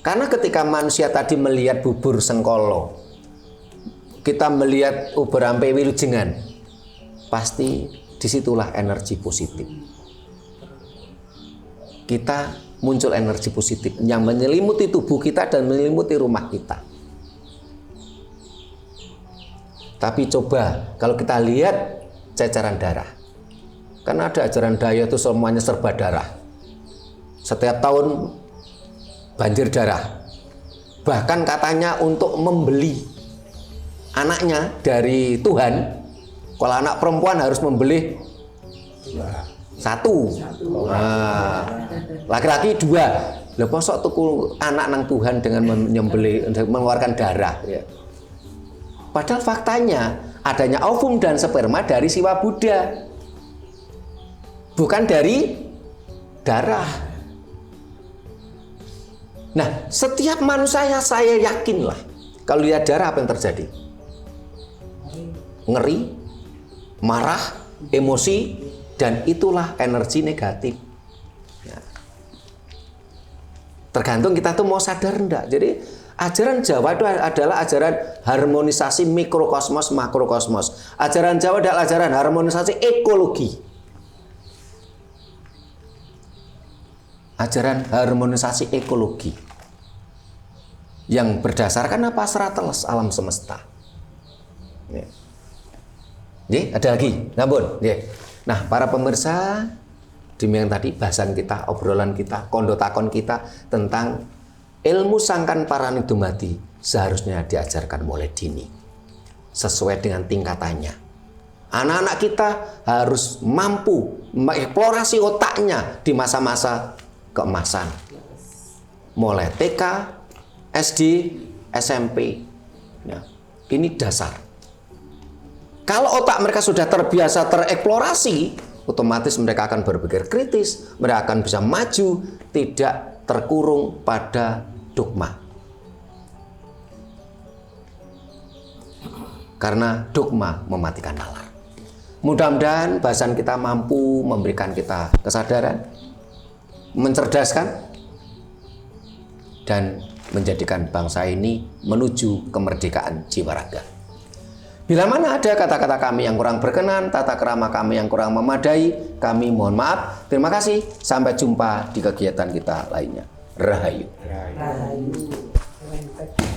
Karena ketika manusia tadi melihat bubur sengkolo, kita melihat ubur ampe wilujengan, pasti disitulah energi positif. Kita muncul energi positif yang menyelimuti tubuh kita dan menyelimuti rumah kita. Tapi coba kalau kita lihat ceceran darah, karena ada ajaran Daya itu semuanya serba darah. Setiap tahun banjir darah. Bahkan katanya untuk membeli anaknya dari Tuhan, kalau anak perempuan harus membeli satu, nah, laki-laki dua. Lah posok tuku anak nang Tuhan dengan menyembelih, mengeluarkan darah. Ya. Padahal faktanya adanya ovum dan sperma dari Siwa Buddha, bukan dari darah. Nah, setiap manusia saya yakinlah kalau lihat darah apa yang terjadi? Ngeri, marah, emosi, dan itulah energi negatif. Ya. Tergantung kita tuh mau sadar enggak. Jadi ajaran Jawa itu adalah ajaran harmonisasi mikrokosmos makrokosmos. Ajaran Jawa adalah ajaran harmonisasi ekologi. Ajaran harmonisasi ekologi yang berdasarkan apa? Serateles alam semesta. Ya. Ada lagi, namun. Nah, para pemirsa, demikian tadi bahasan kita, obrolan kita, kondo takon kita tentang ilmu Sangkan Paranidumati seharusnya diajarkan mulai dini, sesuai dengan tingkatannya. Anak-anak kita harus mampu mengeksplorasi otaknya di masa-masa keemasan, mulai TK, SD, SMP. Ya, ini dasar. Kalau otak mereka sudah terbiasa tereksplorasi, otomatis mereka akan berpikir kritis, mereka akan bisa maju, tidak terkurung pada dogma. Karena dogma mematikan nalar. Mudah-mudahan bahasan kita mampu memberikan kita kesadaran, mencerdaskan, dan menjadikan bangsa ini menuju kemerdekaan jiwa raga. Bila mana ada kata-kata kami yang kurang berkenan, tata krama kami yang kurang memadai, kami mohon maaf. Terima kasih. Sampai jumpa di kegiatan kita lainnya. Rahayu. Rahayu.